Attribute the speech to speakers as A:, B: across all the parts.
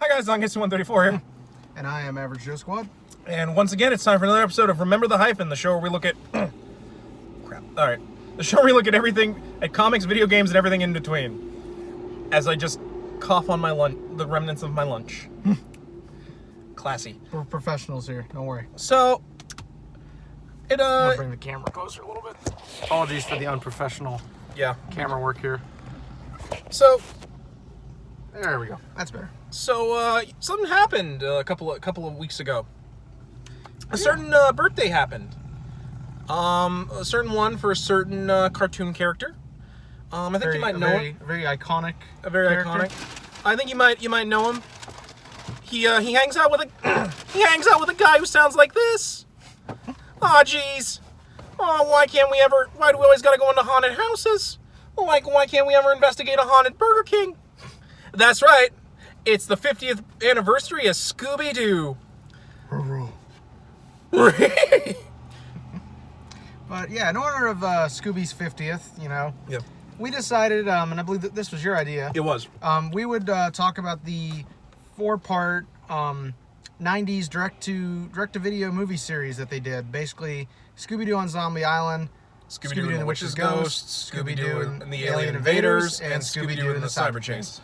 A: Hi guys, Zongitsu134 here.
B: And I am Average Joe Squad.
A: And once again, it's time for another episode of Remember the Hyphen, the show where we look at... Crap. Alright. The show where we look at everything, at comics, video games, and everything in between. As I just cough on my lunch, the remnants of my lunch. Classy.
B: We're professionals here, don't worry.
A: So,
B: I'm gonna bring the camera closer a little bit. Apologies for the unprofessional camera work here.
A: So...
B: There we go. That's better.
A: So, something happened a couple of weeks ago. A certain birthday happened. A certain one for a certain cartoon character. I think you might know him.
B: Very iconic.
A: A very
B: character.
A: iconic. I think you might know him. He hangs out with a a guy who sounds like this. Aw, jeez. Oh, why do we always gotta go into haunted houses? Like, why can't we ever investigate a haunted Burger King? That's right. It's the 50th anniversary of Scooby Doo.
B: But yeah, in honor of Scooby's 50th,
A: Yep.
B: we decided, and I believe that this was your idea.
A: It was.
B: We would talk about the 4-part 90s direct-to-video movie series that they did. Basically, Scooby Doo on Zombie Island,
A: Scooby Doo and the Witch's Ghost, Scooby Doo and the Alien Invaders, and Scooby Doo and the Cyber Chase.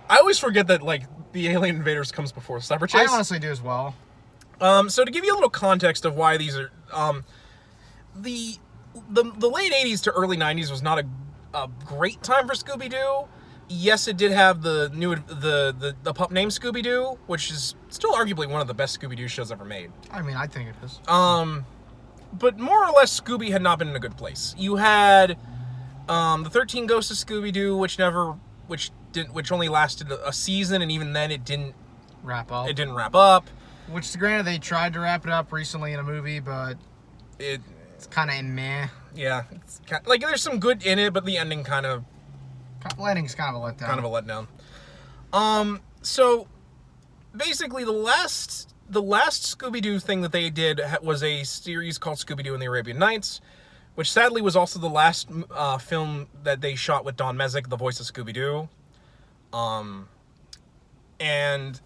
A: I always forget that, like, the Alien Invaders comes before Cyber Chase.
B: I honestly do as well.
A: So to give you a little context of why these are, the late 80s to early 90s was not a great time for Scooby Doo. Yes, it did have the pup named Scooby Doo, which is still arguably one of the best Scooby Doo shows ever made.
B: I mean, I think it is.
A: But more or less, Scooby had not been in a good place. You had the 13 Ghosts of Scooby Doo, which only lasted a season, and even then it didn't
B: wrap up.
A: It didn't wrap up.
B: Which, granted, they tried to wrap it up recently in a movie, but it's kind of meh.
A: Yeah, it's like there's some good in it, but the ending
B: ending's kind of a letdown.
A: So basically, the last Scooby Doo thing that they did was a series called Scooby Doo and the Arabian Nights, which sadly was also the last film that they shot with Don Messick, the voice of Scooby Doo. And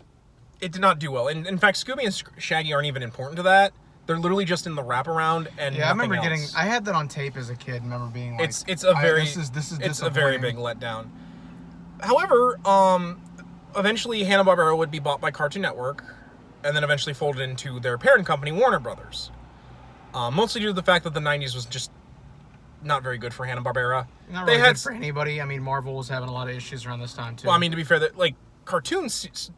A: it did not do well. And in fact, Scooby and Shaggy aren't even important to that. They're literally just in the wraparound and
B: I remember
A: else.
B: I had that on tape as a kid. I remember being like,
A: it's a very big letdown. However, eventually Hanna-Barbera would be bought by Cartoon Network, and then eventually folded into their parent company, Warner Brothers. Mostly due to the fact that the 90s was just not very good for Hanna-Barbera.
B: Not really good for anybody. I mean, Marvel was having a lot of issues around this time, too.
A: Well, I mean, to be fair, that like cartoons,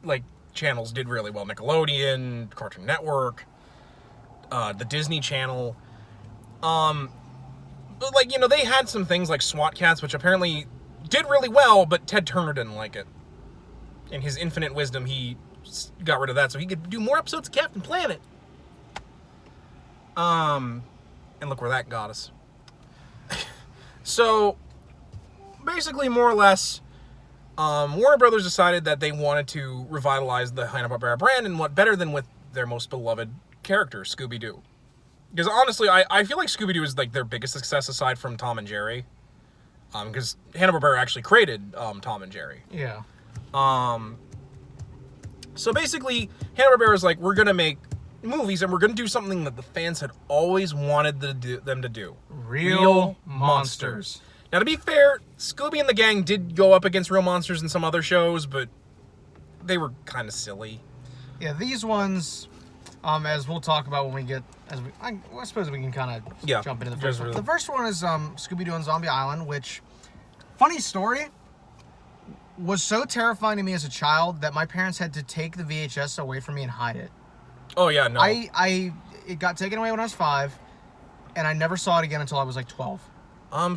A: like channels did really well. Nickelodeon, Cartoon Network, the Disney Channel. But like, they had some things like SWAT Cats, which apparently did really well, but Ted Turner didn't like it. In his infinite wisdom, he got rid of that so he could do more episodes of Captain Planet. And look where that got us. So, basically, more or less, Warner Brothers decided that they wanted to revitalize the Hanna-Barbera brand, and what better than with their most beloved character, Scooby Doo. Because honestly, I feel like Scooby Doo is like their biggest success aside from Tom and Jerry. Because Hanna-Barbera actually created Tom and Jerry.
B: Yeah.
A: So basically, Hanna-Barbera is like, we're going to make movies, and we're going to do something that the fans had always wanted them to do.
B: Real monsters.
A: Now, to be fair, Scooby and the gang did go up against real monsters in some other shows, but they were kind of silly.
B: Yeah, these ones, as we'll talk about when we get, I suppose we can kind of jump into the first one. The first one is Scooby Doo on Zombie Island, which, funny story, was so terrifying to me as a child that my parents had to take the VHS away from me and hide it.
A: Oh, yeah, no.
B: It got taken away when I was 5, and I never saw it again until I was like 12.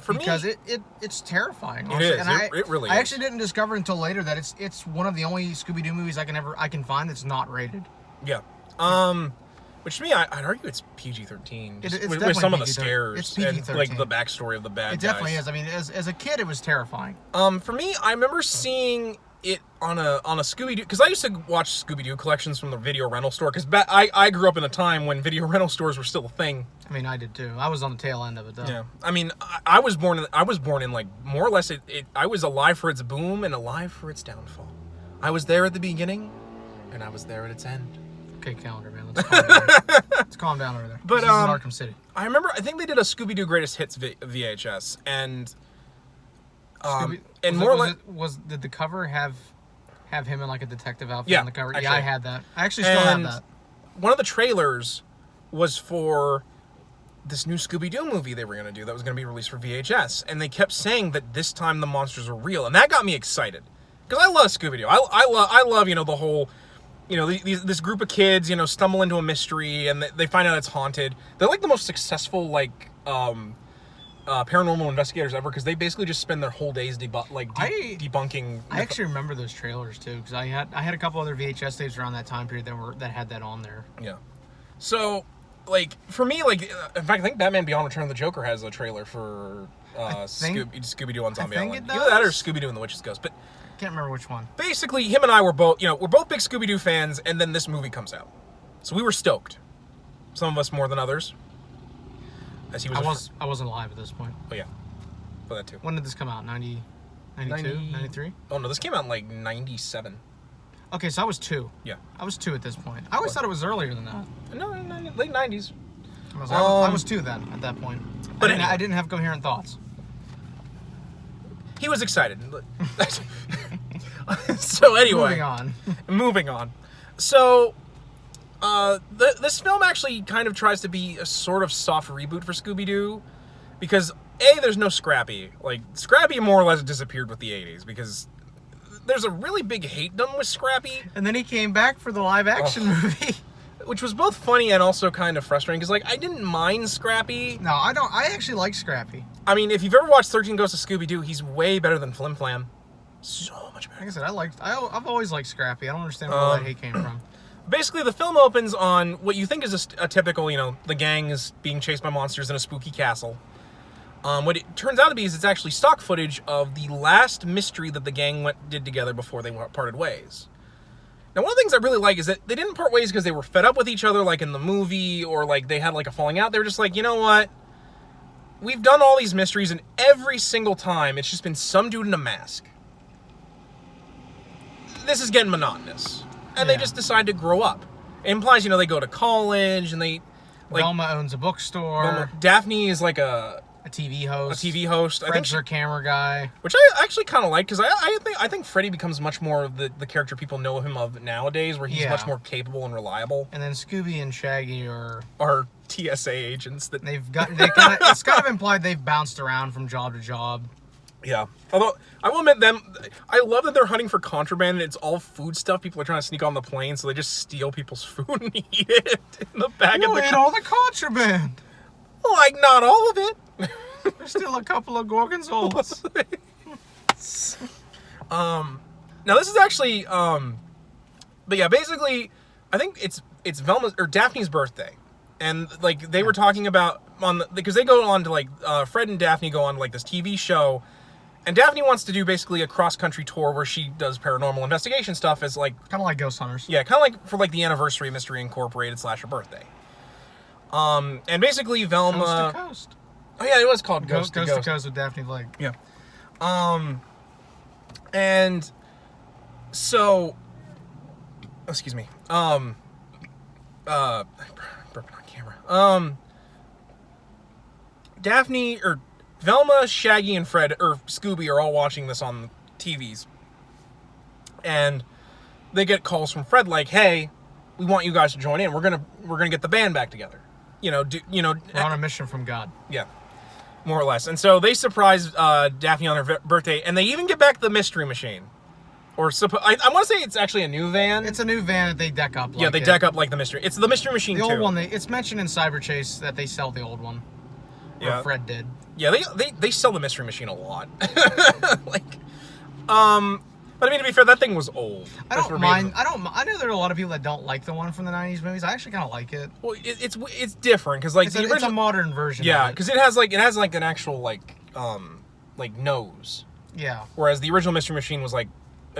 A: Because
B: it's terrifying.
A: Honestly. It is.
B: And
A: it really is.
B: I actually didn't discover until later that it's one of the only Scooby Doo movies I can find that's not rated.
A: Yeah. Which to me, I'd argue it's PG-13.
B: It's
A: with some of the
B: PG-13.
A: scares.
B: It's PG-13.
A: And, like, the backstory of the bad guys.
B: It definitely is. I mean, as a kid, it was terrifying.
A: For me, I remember seeing it on a Scooby Doo, because I used to watch Scooby Doo collections from the video rental store, because I grew up in a time when video rental stores were still a thing.
B: I mean, I did too. I was on the tail end of it though.
A: Yeah, I mean, I was born in like more or less I was alive for its boom and alive for its downfall. I was there at the beginning, and I was there at its end.
B: Okay, calendar, man. Let's calm down. Let's calm down over there.
A: But
B: this is Arkham City.
A: I remember, I think they did a Scooby Doo Greatest Hits VHS, and
B: did the cover have him in like a detective outfit
A: yeah,
B: on the cover?
A: Actually,
B: yeah, I had that. I actually still have that.
A: One of the trailers was for this new Scooby Doo movie they were going to do that was going to be released for VHS, and they kept saying that this time the monsters were real, and that got me excited because I love Scooby Doo. I love the whole. This group of kids, stumble into a mystery and they find out it's haunted. They're like the most successful, paranormal investigators ever because they basically just spend their whole days debunking.
B: I actually remember those trailers too because I had a couple other VHS tapes around that time period that had that on there.
A: Yeah. So, for me, in fact, I think Batman Beyond Return of the Joker has a trailer for Scooby Doo on Zombie Island. Either that or Scooby Doo and the Witch's Ghost, but.
B: Can't remember which one.
A: Basically, him and I were both big Scooby-Doo fans, and then this movie comes out. So we were stoked. Some of us more than others. As he was
B: I wasn't alive at this point.
A: Oh, yeah. For that, too.
B: When did this come out? 92? 93?
A: Oh, no, this came out in, 97.
B: Okay, so I was 2.
A: Yeah.
B: I was 2 at this point. I always thought it was earlier than that.
A: No, late 90s.
B: I was 2 then, at that point. But I didn't have coherent thoughts.
A: He was excited. So anyway, moving on. So this film actually kind of tries to be a sort of soft reboot for Scooby-Doo because there's no Scrappy. Scrappy more or less disappeared with the 80s because there's a really big hate done with Scrappy.
B: And then he came back for the live action movie.
A: Which was both funny and also kind of frustrating because I didn't mind Scrappy.
B: No, I don't. I actually like Scrappy.
A: I mean, if you've ever watched 13 Ghosts of Scooby-Doo, he's way better than Flim Flam. So much better.
B: Like I said, I've always liked Scrappy. I don't understand where all that hate came from.
A: Basically, the film opens on what you think is a typical, the gang is being chased by monsters in a spooky castle. What it turns out to be is it's actually stock footage of the last mystery that the gang did together before they parted ways. Now, one of the things I really like is that they didn't part ways because they were fed up with each other like in the movie or they had a falling out. They were just like, you know what? We've done all these mysteries and every single time it's just been some dude in a mask. This is getting monotonous. And they just decide to grow up. It implies, they go to college and they...
B: Velma owns a bookstore.
A: Daphne is a
B: TV host.
A: A TV host.
B: Fred's their camera guy.
A: Which I actually kind of like, because I think Freddy becomes much more of the character people know him of nowadays, where he's much more capable and reliable.
B: And then Scooby and Shaggy are
A: TSA agents that
B: it's kind of implied they've bounced around from job to job.
A: Yeah. Although, I will admit I love that they're hunting for contraband and it's all food stuff. People are trying to sneak on the plane, so they just steal people's food and eat it in the back of the
B: ate all the contraband.
A: Not all of it.
B: There's still a couple of gorgonzolas.
A: Now this is actually, but yeah, basically, I think it's Velma's or Daphne's birthday, and they were talking about because they go on to Fred and Daphne go on to this TV show, and Daphne wants to do basically a cross-country tour where she does paranormal investigation stuff as kind
B: of like Ghost Hunters.
A: Yeah, kind of for the anniversary of Mystery Incorporated / her birthday. And basically Velma.
B: Coast to Coast.
A: Oh yeah, it was called Ghost to
B: Coast with Daphne Blake.
A: Yeah. And so, excuse me. Burping on camera. Daphne or Velma, Shaggy, and Fred or Scooby are all watching this on TVs, and they get calls from Fred hey, we want you guys to join in. We're gonna get the band back together. We're
B: on a mission from God.
A: Yeah. More or less. And so they surprise Daphne on her birthday, and they even get back the Mystery Machine. Or I want to say it's actually a new van.
B: It's a new van that they deck up.
A: Yeah, they deck up like the Mystery. It's the Mystery Machine 2.
B: The old one. It's mentioned in Cyber Chase that they sell the old one. Yeah. Or Fred did.
A: Yeah, they sell the Mystery Machine a lot. But I mean, to be fair, that thing was old.
B: I don't mind. I know there are a lot of people that don't like the one from the '90s movies. I actually kind of like it.
A: Well, it's different because
B: it's a modern version.
A: Yeah, because it has an actual nose.
B: Yeah.
A: Whereas the original Mystery Machine was an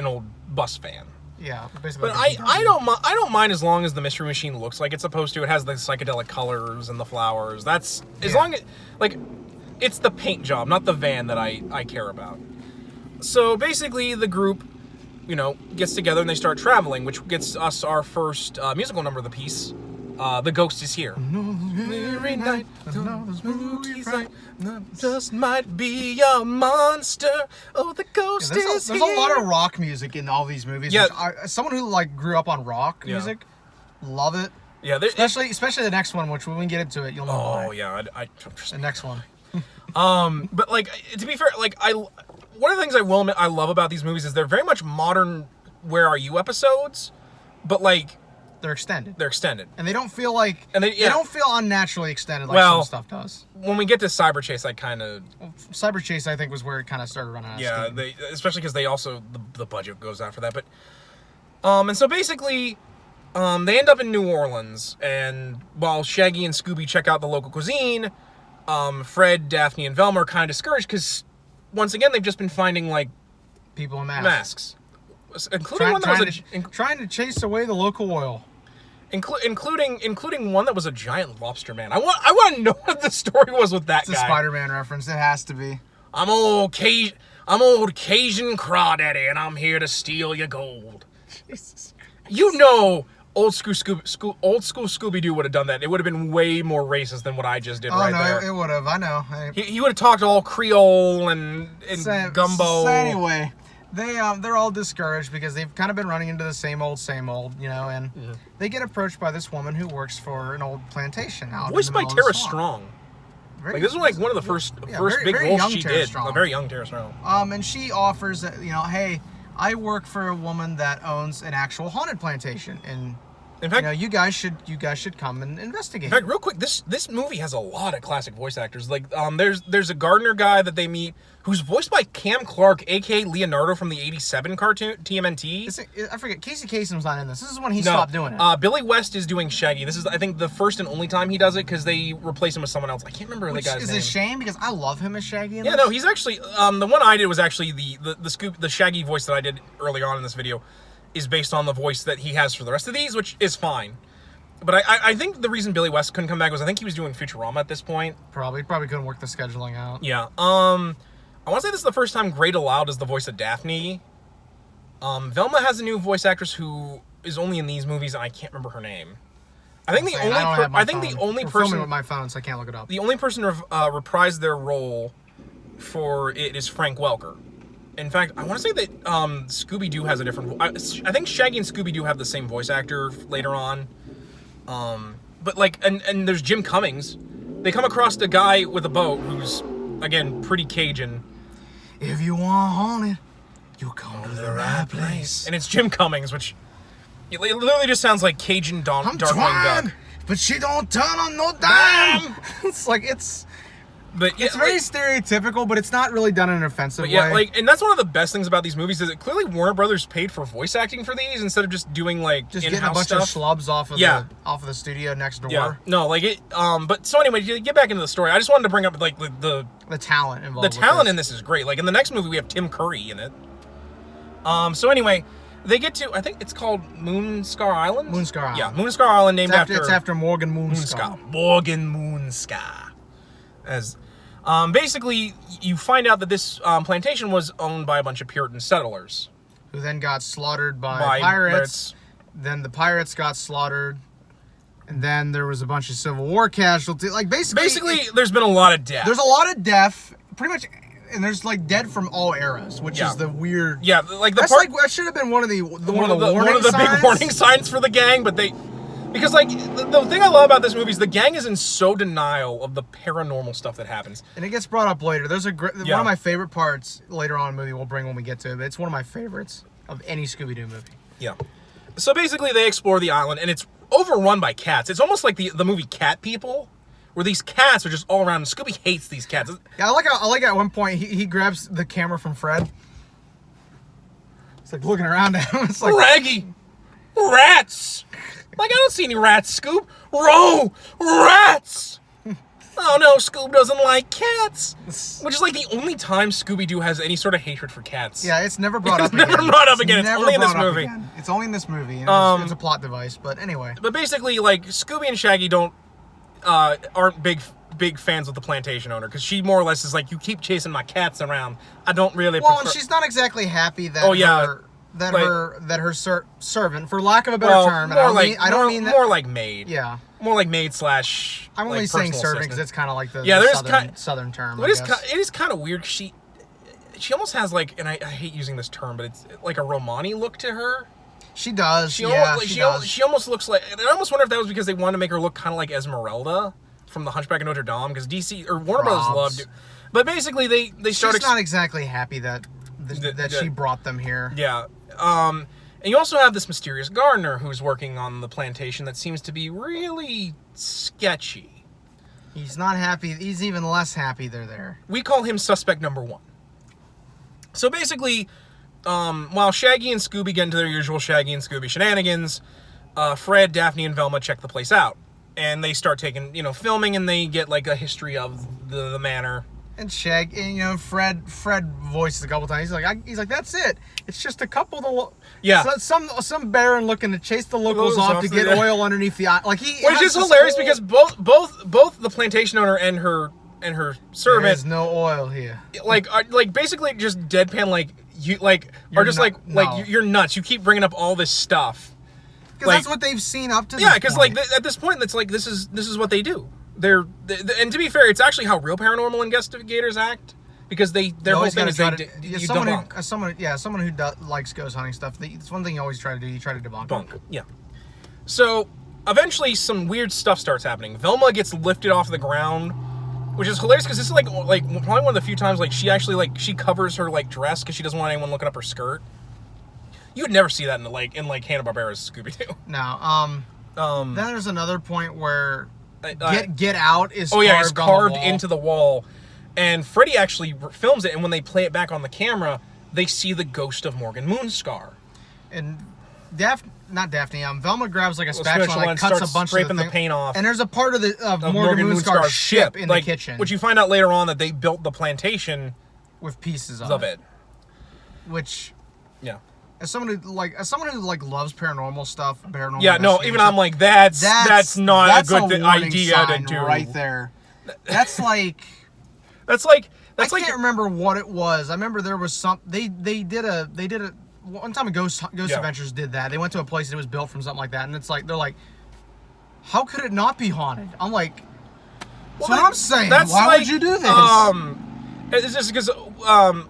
A: old bus van.
B: Yeah, basically.
A: But I don't mind as long as the Mystery Machine looks like it's supposed to. It has the psychedelic colors and the flowers. That's as long as it's the paint job, not the van that I care about. So basically, the group gets together and they start traveling, which gets us our first musical number of the piece. The Ghost is Here. Every night, just might be a monster. Oh, the ghost is here.
B: There's a lot of rock music in all these movies.
A: Yeah.
B: As someone who grew up on rock music, love it.
A: Yeah,
B: especially the next one, which when we get into it, you'll know why.
A: Oh yeah,
B: the next one.
A: But to be fair, one of the things I love about these movies is they're very much modern Where Are You episodes, but
B: they're extended.
A: And
B: they don't feel they don't feel unnaturally extended some stuff does.
A: When we get to Cyber Chase,
B: Cyber Chase, I think, was where it kind of started running out of steam.
A: Especially because they also, the budget goes out for that. But, and so basically, they end up in New Orleans, and while Shaggy and Scooby check out the local cuisine, Fred, Daphne, and Velma are kind of discouraged because, once again, they've just been finding,
B: people in
A: masks. Including one that was
B: trying to chase away the local oil.
A: Including one that was a giant lobster man. I want to know what the story was with that guy.
B: It's a Spider-Man reference. It has to be.
A: I'm old Cajun crawdaddy, and I'm here to steal your gold.
B: Jesus.
A: Old school Scooby Doo would have done that. It would have been way more racist than what I just did there.
B: It would have. I know.
A: He would have talked all Creole and gumbo.
B: So anyway. They're all discouraged because they've kind of been running into the same old, and they get approached by this woman who works for an old plantation out
A: voiced by Tara Strong. This was one of the first big roles she did. A very young Tara Strong.
B: And she offers that, hey, I work for a woman that owns an actual haunted plantation, and in fact, you guys should come and investigate.
A: In fact, real quick, this movie has a lot of classic voice actors. There's a gardener guy that they meet who's voiced by Cam Clark, aka Leonardo from the '87 cartoon TMNT.
B: I forget. Casey Kasem's not in this. This is when he stopped doing it.
A: Billy West is doing Shaggy. This is, I think, the first and only time he does it because they replace him with someone else. I can't remember the guy's name.
B: Which is a shame because I love him as Shaggy. In this.
A: No, he's actually the one I did was actually the Shaggy voice that I did early on in this video is based on the voice that he has for the rest of these, which is fine. But I think the reason Billy West couldn't come back was I think he was doing Futurama at this point.
B: Probably couldn't work the scheduling out.
A: Yeah. I want to say this is the first time Great Aloud is the voice of Daphne. Velma has a new voice actress who is only in these movies, and I can't remember her name. I think the only person
B: filming with my phone, so I can't look it up.
A: The only person to reprised their role for it is Frank Welker. In fact, I want to say that Scooby Doo has a different. I think Shaggy and Scooby Doo have the same voice actor later on. But and there's Jim Cummings. They come across a guy with a boat who's again pretty Cajun.
B: If you want haunted, you come to the right place.
A: And it's Jim Cummings, which it literally just sounds like Cajun Darkwing Duck.
B: But she don't turn on no dime. It's very stereotypical, but it's not really done in an offensive way.
A: And that's one of the best things about these movies is that clearly Warner Brothers paid for voice acting for these instead of just doing
B: just
A: getting
B: a bunch
A: stuff.
B: of schlubs off of the studio next door.
A: Yeah, no, but so anyway, to get back into the story, I just wanted to bring up the
B: talent involved.
A: The talent in this is great. In the next movie, we have Tim Curry in it. So anyway, they get to, I think it's called Moonscar Island.
B: Moonscar Island.
A: Yeah, Moonscar Island, named after.
B: It's after Morgan Moonscar.
A: Morgan Moonscar. Basically, you find out that this plantation was owned by a bunch of Puritan settlers.
B: Who then got slaughtered by pirates. Then the pirates got slaughtered. And then there was a bunch of Civil War casualties. Basically,
A: there's been a lot of death.
B: There's a lot of death, pretty much, and there's dead from all eras, which is the weird.
A: Yeah,
B: that should have been one of the
A: big warning signs for the gang, but they. Because, the thing I love about this movie is the gang is in so denial of the paranormal stuff that happens.
B: And it gets brought up later. There's one of my favorite parts later on in the movie we'll bring when we get to it, but it's one of my favorites of any Scooby Doo movie.
A: Yeah. So basically they explore the island, and it's overrun by cats. It's almost like the movie Cat People, where these cats are just all around, and Scooby hates these cats.
B: Yeah, I like at one point, he grabs the camera from Fred. It's looking around at him. It's
A: Raggy! Rats! I don't see any rats, Scoob. Rats! Oh no, Scoob doesn't like cats. Which is the only time Scooby-Doo has any sort of hatred for cats.
B: Yeah, it's never brought up again.
A: It's never brought up again. It's only in this movie.
B: It's only in this movie. And it's a plot device, but anyway.
A: But basically, Scooby and Shaggy aren't big fans of the plantation owner, because she more or less is you keep chasing my cats around. I don't really prefer...
B: and she's not exactly happy that that
A: like,
B: her servant, for lack of a better term, and I don't mean that,
A: more like maid.
B: Yeah.
A: More like maid slash.
B: I'm only saying servant because it's kind of like the southern term.
A: It is kind of weird. She almost has like, and I hate using this term, but it's like a Romani look to her.
B: She does. She
A: almost looks like. And I almost wonder if that was because they wanted to make her look kind of like Esmeralda from The Hunchback of Notre Dame, because DC or Warner Brothers loved it. But basically, they started.
B: She's not exactly happy that she brought them here.
A: Yeah. And you also have this mysterious gardener who's working on the plantation that seems to be really sketchy.
B: He's not happy. He's even less happy they're there.
A: We call him suspect number 1. So basically, while Shaggy and Scooby get into their usual Shaggy and Scooby shenanigans, Fred, Daphne, and Velma check the place out. And they start taking, filming, and they get like a history of the manor.
B: And Fred voices a couple times. He's like, that's it. It's just a couple. Some baron looking to chase the locals off to get oil underneath the eye. Which
A: is hilarious because both the plantation owner and her servant.
B: There's no oil here.
A: Basically just deadpan you're nuts. You keep bringing up all this stuff.
B: Because that's what they've seen up to.
A: Yeah, because at this point, it's like this is what they do. And to be fair, it's actually how real paranormal investigators act, because their whole thing is you debunk.
B: Someone who likes ghost hunting stuff. It's one thing you always try to do. You try to debunk.
A: Yeah. So eventually, some weird stuff starts happening. Velma gets lifted off the ground, which is hilarious because this is like probably one of the few times she actually she covers her dress because she doesn't want anyone looking up her skirt. You would never see that in Hanna-Barbera's Scooby Doo.
B: No. Then there's another point where Get Out is
A: carved into the wall, and Freddy actually films it. And when they play it back on the camera, they see the ghost of Morgan Moonscar.
B: And Velma grabs a spatula and cuts a bunch of
A: the paint off.
B: And there's a part of Morgan Moonscar's ship in the kitchen,
A: which you find out later on that they built the plantation
B: with pieces of it. Which,
A: yeah.
B: As someone who loves paranormal stuff,
A: even I'm like that's not a good idea to do
B: right there. That's like I can't remember what it was. I remember there was some they did a one time Ghost Adventures did that. They went to a place and it was built from something like that, and it's like they're like, how could it not be haunted? I'm like, that's what I'm saying. Why would you do this?
A: It's just because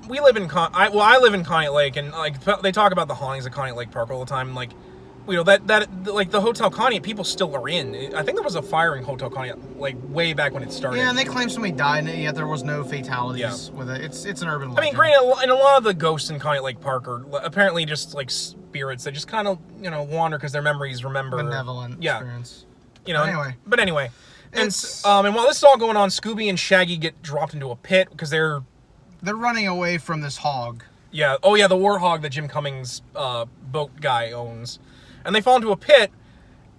A: we live in I live in Conneaut Lake, and they talk about the hauntings of Conneaut Lake Park all the time. That the Hotel Conneaut, people still are in. I think there was a fire in Hotel Conneaut way back when it started.
B: Yeah, and they claim somebody died, and yet there was no fatalities with it. It's an urban legend.
A: I mean, granted, and a lot of the ghosts in Conneaut Lake Park are apparently just spirits that just kind of wander because their memories remember
B: benevolent experience.
A: Anyway. And while this is all going on, Scooby and Shaggy get dropped into a pit because they're
B: running away from this hog.
A: Yeah. Oh yeah, the warthog that Jim Cummings' boat guy owns, and they fall into a pit,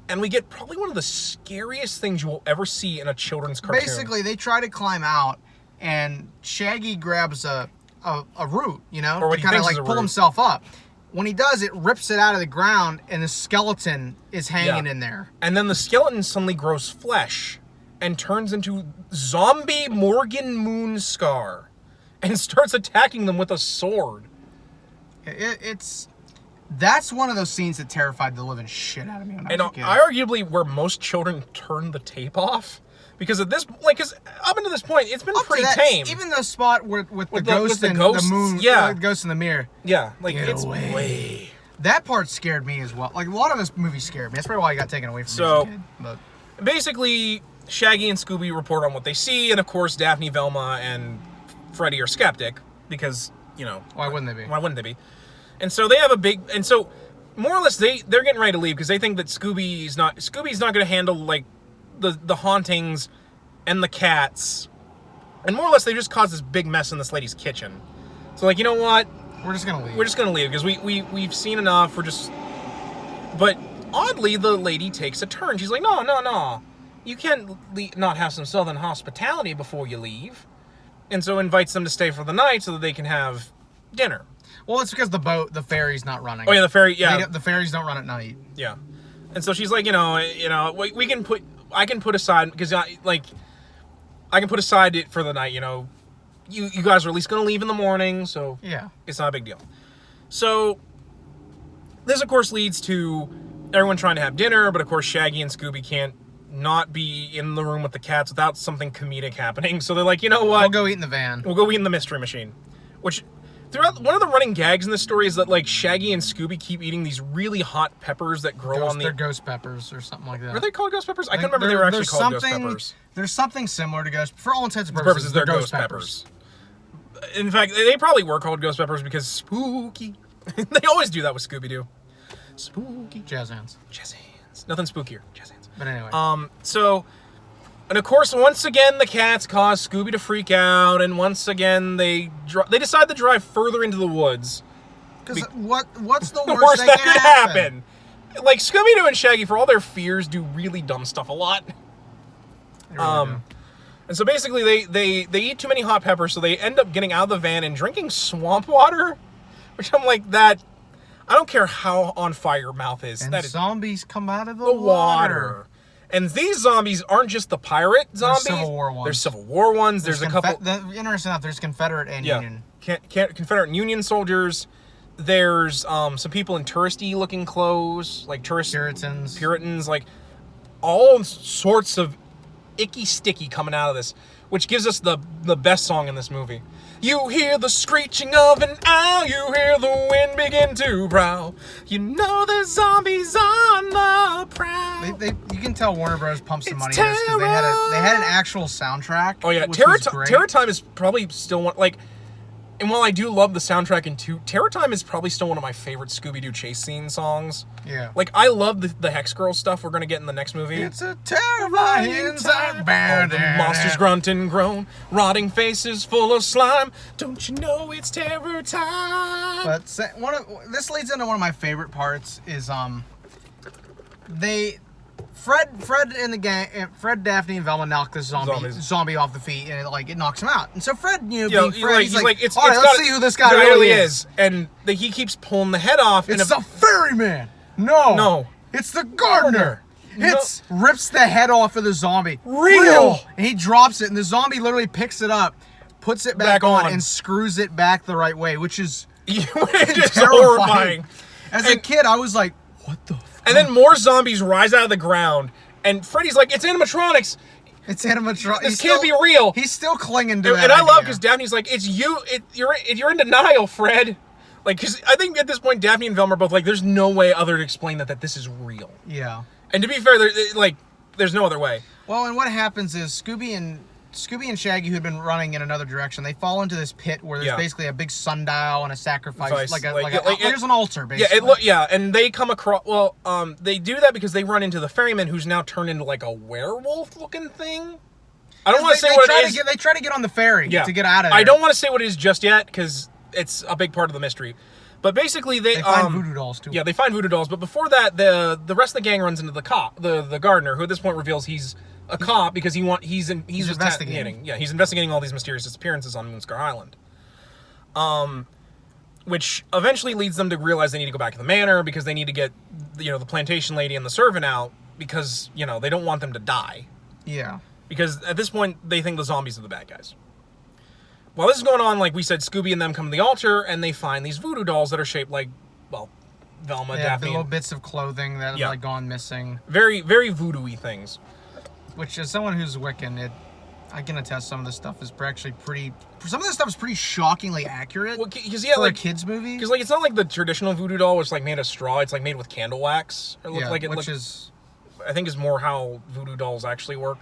A: and we get probably one of the scariest things you will ever see in a children's cartoon.
B: Basically, they try to climb out, and Shaggy grabs a root, to kind of pull himself up. When he does, it rips it out of the ground, and the skeleton is hanging in there.
A: And then the skeleton suddenly grows flesh and turns into zombie Morgan Moonscar and starts attacking them with a sword.
B: That's one of those scenes that terrified the living shit out of me when I was a kid.
A: Arguably where most children turn the tape off. Because at this, because up until this point, it's been pretty tame.
B: Even the spot with the ghost and the moon, the ghost in the mirror.
A: Yeah,
B: it's way. That part scared me as well. A lot of this movie scared me. That's probably why I got taken away from me as a kid. But
A: basically, Shaggy and Scooby report on what they see, and of course, Daphne, Velma, and Freddy are skeptic because
B: why wouldn't they be?
A: Why wouldn't they be? And so they have more or less they're getting ready to leave because they think that Scooby's not going to handle the hauntings and the cats, and more or less they just caused this big mess in this lady's kitchen. So you know what?
B: We're just gonna leave.
A: We're just gonna leave because we've seen enough. But oddly, the lady takes a turn. She's like, no, you can't not have some southern hospitality before you leave, and so invites them to stay for the night so that they can have dinner.
B: Well, it's because the ferry's not running.
A: Oh yeah, the ferry. Yeah,
B: the ferries don't run at night.
A: Yeah, and so she's like, we can put. I can put aside because I can put aside it for the night. You guys are at least gonna leave in the morning, so
B: yeah,
A: it's not a big deal. So this, of course, leads to everyone trying to have dinner, but of course Shaggy and Scooby can't not be in the room with the cats without something comedic happening. So they're like, you know what?
B: We'll go eat in the van.
A: We'll go eat in the Mystery Machine. Which, throughout, one of the running gags in this story is that, like, Shaggy and Scooby keep eating these really hot peppers that grow on the...
B: They're ghost peppers or something like that.
A: Are they called ghost peppers? I can't remember they were actually called ghost peppers.
B: There's something similar to ghost... For all intents and purposes,
A: they're ghost peppers. In fact, they probably were called ghost peppers because spooky. They always do that with Scooby Doo. Spooky.
B: Jazz hands.
A: Jazz hands. Nothing spookier. Jazz hands.
B: But anyway.
A: And of course, once again, the cats cause Scooby to freak out, and once again, they decide to drive further into the woods.
B: Because what's the
A: The
B: worst
A: that could happen? Like, Scooby-Doo and Shaggy, for all their fears, do really dumb stuff a lot. And so basically, they eat too many hot peppers, so they end up getting out of the van and drinking swamp water, which I'm like, that... I don't care how on fire your mouth is.
B: And
A: that
B: zombies come out of the
A: water. And these zombies aren't just the pirate zombies.
B: There's Civil War ones.
A: There's Civil War ones. There's a couple...
B: Interesting enough, there's Confederate and Union.
A: Confederate and Union soldiers. There's some people in touristy-looking clothes, like Puritans, like all sorts of icky sticky coming out of this, which gives us the best song in this movie. You hear the screeching of an owl, you hear the wind begin to prowl. You know there's zombies on the prowl.
B: You can tell Warner Bros. Pumped some money in this because they had an actual soundtrack.
A: Oh yeah, Terror Time is probably still one, like, and while I do love the soundtrack in 2, Terror Time is probably still one of my favorite Scooby-Doo chase scene songs.
B: Yeah.
A: Like, I love the Hex Girl stuff we're going to get in the next movie.
B: It's a terrifying time.
A: All the monsters grunt and groan, rotting faces full of slime. Don't you know it's terror time?
B: But this leads into one of my favorite parts is Fred and the gang, Fred, Daphne, and Velma knock this zombie off the feet, and it knocks him out. And so Fred, being Fred, he's like, all right, let's see who this guy really is.
A: And he keeps pulling the head off.
B: It's the ferryman. No, it's the gardener. Rips the head off of the zombie. Real. And he drops it, and the zombie literally picks it up, puts it back on, and screws it back the right way, which is
A: just horrifying.
B: As a kid, I was like, what the fuck?
A: And then more zombies rise out of the ground, and Freddy's like, it's animatronics.
B: It's animatronics.
A: This can't be real.
B: He's still clinging to it.
A: And I love because Daphne's like, it's you. You're in denial, Fred. Like, because I think at this point, Daphne and Velma are both like, there's no way other to explain that this is real.
B: Yeah.
A: And to be fair, there's no other way.
B: Well, and what happens is Scooby and Shaggy, who had been running in another direction, they fall into this pit where there's basically a big sundial and a sacrifice, there's an altar, basically.
A: And they come across. Well, they do that because they run into the ferryman, who's now turned into like a werewolf-looking thing. I don't want to say what it is.
B: They try to get on the ferry to get out of there.
A: I don't want to say what it is just yet because it's a big part of the mystery. But basically, they
B: find voodoo dolls too.
A: Yeah, they find voodoo dolls. But before that, the rest of the gang runs into the cop, the gardener, who at this point reveals he's a cop because he's investigating. Yeah, he's investigating all these mysterious disappearances on Moonscar Island. Which eventually leads them to realize they need to go back to the manor because they need to get the plantation lady and the servant out because they don't want them to die.
B: Yeah.
A: Because at this point they think the zombies are the bad guys. While this is going on, like we said, Scooby and them come to the altar and they find these voodoo dolls that are shaped like, well, Velma, Daphne.
B: The little bits of clothing that have gone missing.
A: Very, very voodoo-y things.
B: Which, as someone who's Wiccan, I can attest some of this stuff is actually pretty... Some of this stuff is pretty shockingly accurate for a kid's movie.
A: Because it's not like the traditional voodoo doll, which is made of straw. It's made with candle wax. I think is more how voodoo dolls actually work.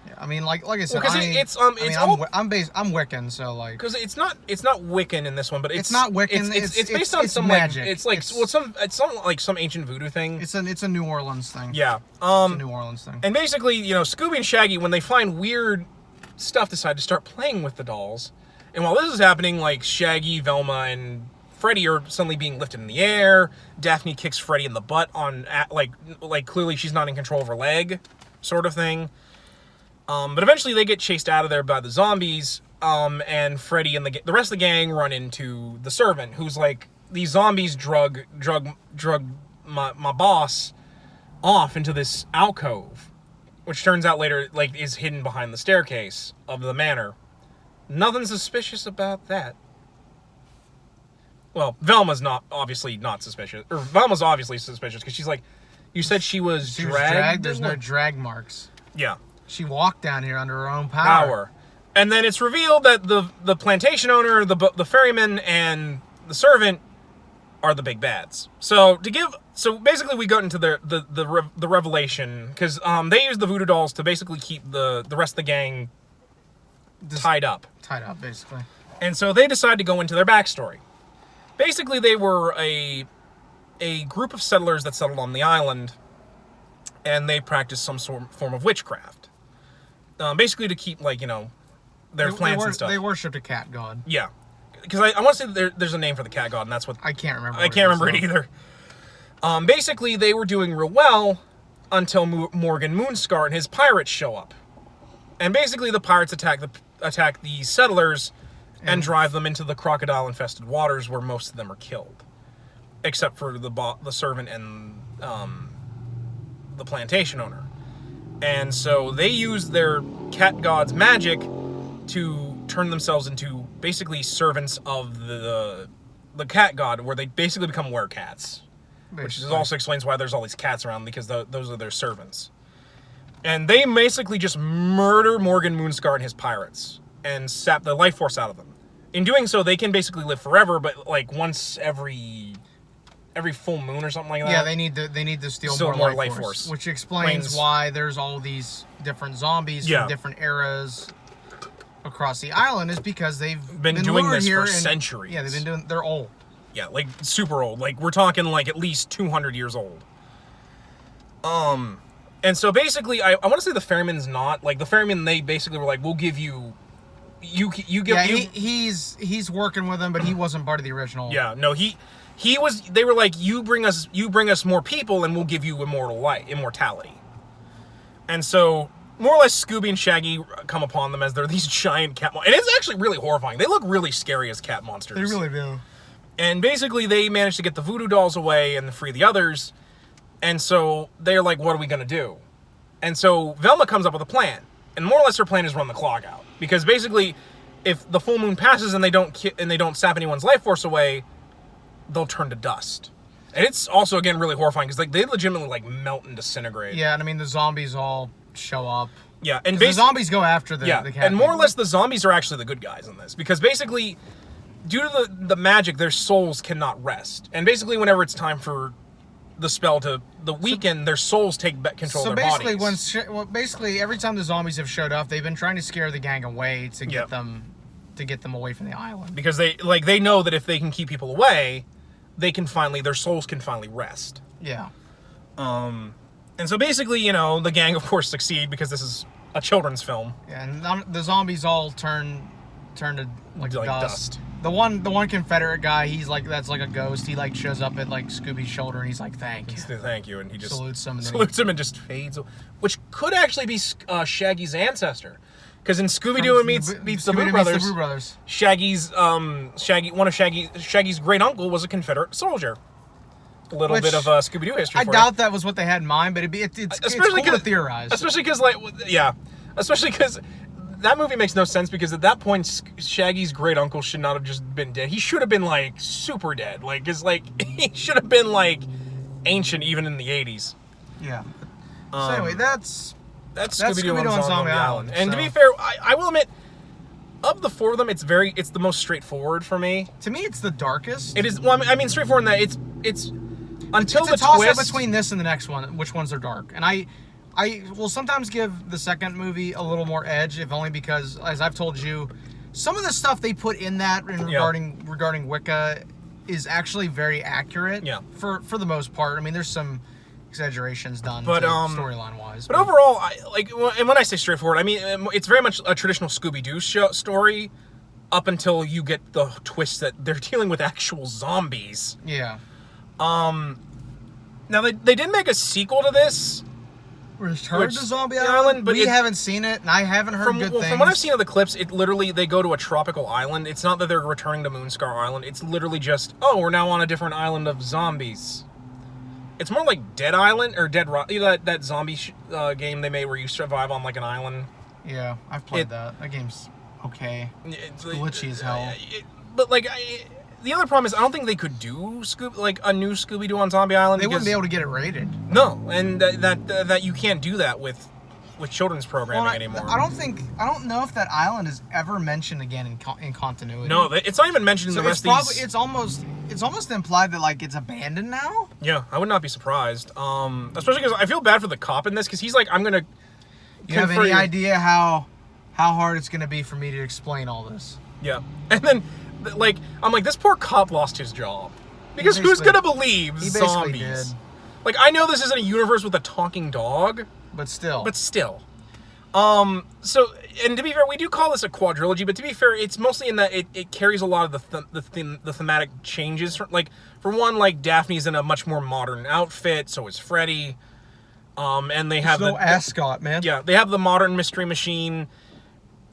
B: Yeah, I mean, like I said, I'm Wiccan, so
A: because it's not Wiccan in this one, but
B: it's not Wiccan.
A: It's based on some
B: magic.
A: It's some ancient voodoo thing.
B: It's a New Orleans thing.
A: Yeah,
B: it's a New Orleans thing.
A: And basically, Scooby and Shaggy, when they find weird stuff, decide to start playing with the dolls. And while this is happening, like Shaggy, Velma, and Freddy are suddenly being lifted in the air. Daphne kicks Freddy in the butt on like clearly she's not in control of her leg, sort of thing. But eventually they get chased out of there by the zombies, and Freddy and the rest of the gang run into the servant, who's like, these zombies drug my boss off into this alcove, which turns out later, is hidden behind the staircase of the manor. Nothing suspicious about that. Well, Velma's obviously not suspicious. Or Velma's obviously suspicious because she's like, you said she was dragged?
B: There's no drag marks.
A: Yeah.
B: She walked down here under her own power.
A: And then it's revealed that the plantation owner, the ferryman, and the servant are the big bads. So basically we got into the revelation because they use the voodoo dolls to basically keep the rest of the gang tied up.
B: Tied up, basically.
A: And so they decide to go into their backstory. Basically, they were a group of settlers that settled on the island, and they practiced some form of witchcraft. Basically to keep, their plants and stuff.
B: They worshipped a cat god.
A: Yeah. Because I want to say there's a name for the cat god, and that's what...
B: I can't remember.
A: I can't remember it either. Basically, they were doing real well until Morgan Moonscar and his pirates show up. And basically, the pirates attack the settlers and drive them into the crocodile-infested waters where most of them are killed. Except for the servant and the plantation owner. And so they use their cat god's magic to turn themselves into basically servants of the cat god, where they basically become werecats. Which also explains why there's all these cats around, because those are their servants. And they basically just murder Morgan Moonscar and his pirates and sap the life force out of them. In doing so, they can basically live forever, but once every full moon or something like that.
B: Yeah, they need to steal more life force. Which explains why there's all these different zombies from different eras across the island, is because they've been doing this for
A: centuries.
B: Yeah, they're old.
A: Yeah, super old. We're talking at least 200 years old. And so basically, I want to say the ferryman's not. The ferryman, they basically were we'll give you... You give...
B: Yeah, he's working with them, but he wasn't part of the original.
A: Yeah, no, he was... They were you bring us more people, and we'll give you immortality. And so, more or less, Scooby and Shaggy come upon them as they're these giant cat monsters. And it's actually really horrifying. They look really scary as cat monsters.
B: They really do.
A: And basically, they manage to get the voodoo dolls away and free the others. And so, they're like, what are we going to do? And so, Velma comes up with a plan. And more or less, her plan is run the clock out. Because basically, if the full moon passes and they don't sap anyone's life force away, they'll turn to dust. And it's also, again, really horrifying. Because they legitimately, melt and disintegrate.
B: Yeah, and I mean, the zombies all show up.
A: Yeah, and
B: the zombies go after the cat.
A: And more or less, the zombies are actually the good guys in this. Because basically... Due to the magic, their souls cannot rest. And basically, whenever it's time for the spell to weaken, their souls take control of their bodies.
B: So basically, every time the zombies have showed up, they've been trying to scare the gang away to get them away from the island.
A: Because they know that if they can keep people away, their souls can finally rest.
B: Yeah.
A: And so basically, the gang, of course, succeed because this is a children's film.
B: Yeah, and the zombies all turn to dust. The one Confederate guy, he's that's like a ghost. He shows up at Scooby's shoulder and he's like, thank you, and he just salutes him and just fades, which could actually be Shaggy's ancestor, because in Scooby Doo meets the Boo Brothers, Shaggy's great uncle was a Confederate soldier. A little bit of Scooby Doo history. I doubt that was what they had in mind, but it's cool to theorize.
A: Especially because that movie makes no sense, because at that point, Shaggy's great uncle should not have just been dead. He should have been super dead. He should have been ancient even in the 80s.
B: Yeah. So anyway, that's
A: Scooby Doo on Zombie Island. And to be fair, I will admit, of the four of them, it's the most straightforward for me.
B: To me, it's the darkest.
A: It is. Well, I mean, straightforward in that it's until
B: it's
A: the
B: a toss-up
A: twist
B: between this and the next one. Which ones are dark? And I will sometimes give the second movie a little more edge, if only because, as I've told you, some of the stuff they put in that regarding Wicca is actually very accurate.
A: Yeah.
B: For the most part. I mean, there's some exaggerations done, storyline wise.
A: But overall, and when I say straightforward, I mean it's very much a traditional Scooby Doo story, up until you get the twist that they're dealing with actual zombies.
B: Yeah.
A: Now they did make a sequel to this.
B: Return to Zombie Island, but we haven't seen it, and I haven't heard good things.
A: From what I've seen of the clips, it literally, they go to a tropical island. It's not that they're returning to Moonscar Island. It's literally just, we're now on a different island of zombies. It's more like Dead Island, or Dead Rock, that zombie game they made where you survive on an island.
B: Yeah, I've played that. That game's okay. It's glitchy as hell.
A: But the other problem is I don't think they could do a new Scooby Doo on Zombie Island.
B: They wouldn't be able to get it rated.
A: No, and that you can't do that with children's programming anymore.
B: I don't know if that island is ever mentioned again in continuity.
A: No, it's not even mentioned in the rest of these.
B: It's almost implied that like it's abandoned now.
A: Yeah, I would not be surprised. Especially because I feel bad for the cop in this because he's like, I'm gonna.
B: You have any idea how hard it's gonna be for me to explain all this?
A: Yeah, and then like I'm like, this poor cop lost his job because who's gonna believe zombies?
B: Did.
A: Like I know this isn't a universe with a talking dog,
B: but still.
A: So, and to be fair, we do call this a quadrilogy, but to be fair, it's mostly in that it carries a lot of the thematic changes. For one, like Daphne's in a much more modern outfit, so is Freddy. And they have
B: ascot, man.
A: Yeah, they have the modern Mystery Machine.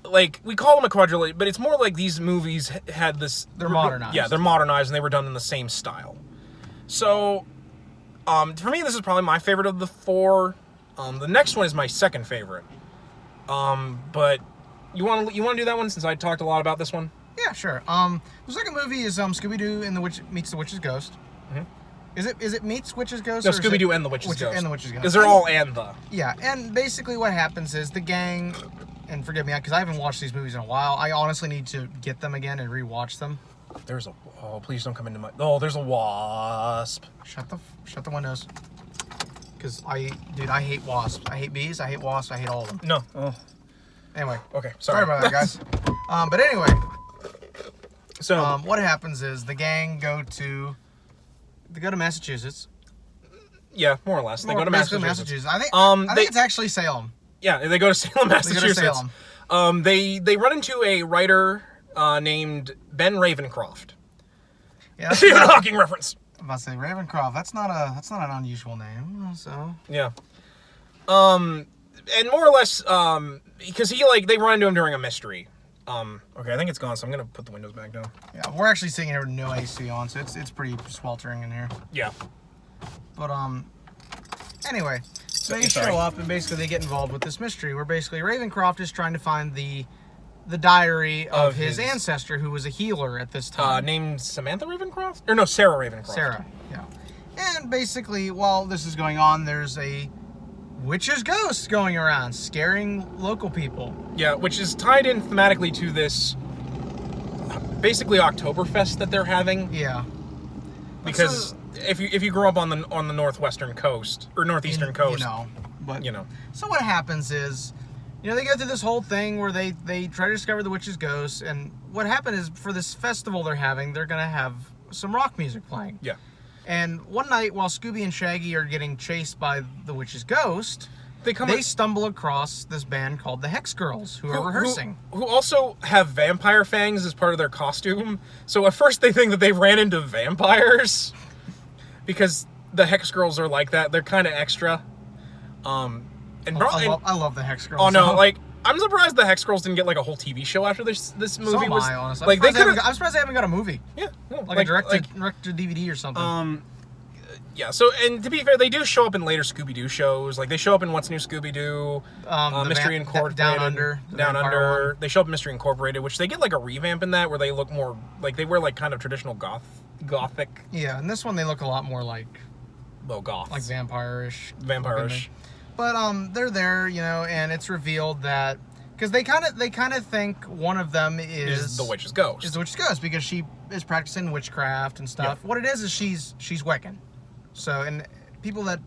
A: Like, we call them a quadrilogy, but it's more like these movies had this...
B: They're modernized.
A: Yeah, they're modernized, and they were done in the same style. So, for me, this is probably my favorite of the four. The next one is my second favorite. But you want to do that one since I talked a lot about this one?
B: Yeah, sure. The second movie is Scooby Doo and Meets the Witch's Ghost. Mm-hmm. Is it Meets Witch's Ghost?
A: No, Scooby Doo and the Witch's Ghost.
B: And the Witch's Ghost.
A: Because they're all and the.
B: Yeah, and basically what happens is the gang, and forgive me because I haven't watched these movies in a while. I honestly need to get them again and rewatch them.
A: Please don't come into my. Oh, there's a wasp.
B: Shut the windows. Because I hate wasps. I hate bees. I hate wasps. I hate all of them.
A: No. Oh.
B: Anyway.
A: Okay. Sorry
B: about that, guys. But anyway.
A: So
B: what happens is the gang go to Massachusetts.
A: Yeah, more or less. They go to Massachusetts.
B: I think it's actually Salem.
A: Yeah, they go to Salem, Massachusetts. They run into a writer named Ben Ravencroft.
B: Yeah, that's
A: Stephen Hawking reference.
B: I'm about to say Ravencroft. That's not an unusual name. So
A: yeah. And more or less, because they run into him during a mystery. Okay, I think it's gone, so I'm gonna put the windows back down.
B: Yeah, we're actually sitting here with no AC on, so it's pretty sweltering in here.
A: Yeah.
B: But anyway, so they show up and basically they get involved with this mystery where basically Ravencroft is trying to find the diary of his ancestor who was a healer at this time.
A: Named Samantha Ravencroft? Or no, Sarah Ravencroft.
B: Sarah, yeah. And basically, while this is going on, there's a witch's ghost going around, scaring local people.
A: Yeah, which is tied in thematically to this, basically Oktoberfest that they're having.
B: Yeah.
A: Because if you grow up on the northwestern coast or northeastern coast,
B: you know. So what happens is, they go through this whole thing where they try to discover the witch's ghost, and what happened is for this festival they're having, they're gonna have some rock music playing.
A: Yeah.
B: And one night, while Scooby and Shaggy are getting chased by the witch's ghost, they stumble across this band called the Hex Girls, who are rehearsing.
A: Who also have vampire fangs as part of their costume. So at first they think that they ran into vampires. Because the Hex Girls are like that. They're kind of extra.
B: I love the Hex Girls.
A: Oh, no, I'm surprised the Hex Girls didn't get a whole TV show after this movie.
B: So am I, honestly. I'm surprised they haven't got a movie.
A: Yeah.
B: A direct-to-DVD or something.
A: Yeah, so, and to be fair, they do show up in later Scooby Doo shows. They show up in What's New Scooby Doo, Mystery Incorporated.
B: Down Under.
A: They show up in Mystery Incorporated, which they get a revamp in that where they look more, they wear kind of traditional gothic.
B: Yeah, and this one they look a lot more like...
A: Well, goths.
B: Like vampire-ish.
A: Vampire-ish.
B: But they're there, and it's revealed that because they kind of think one of them is
A: the witch's ghost.
B: Is the witch's ghost because she is practicing witchcraft and stuff. Yeah. What it is she's Wiccan. So, and people that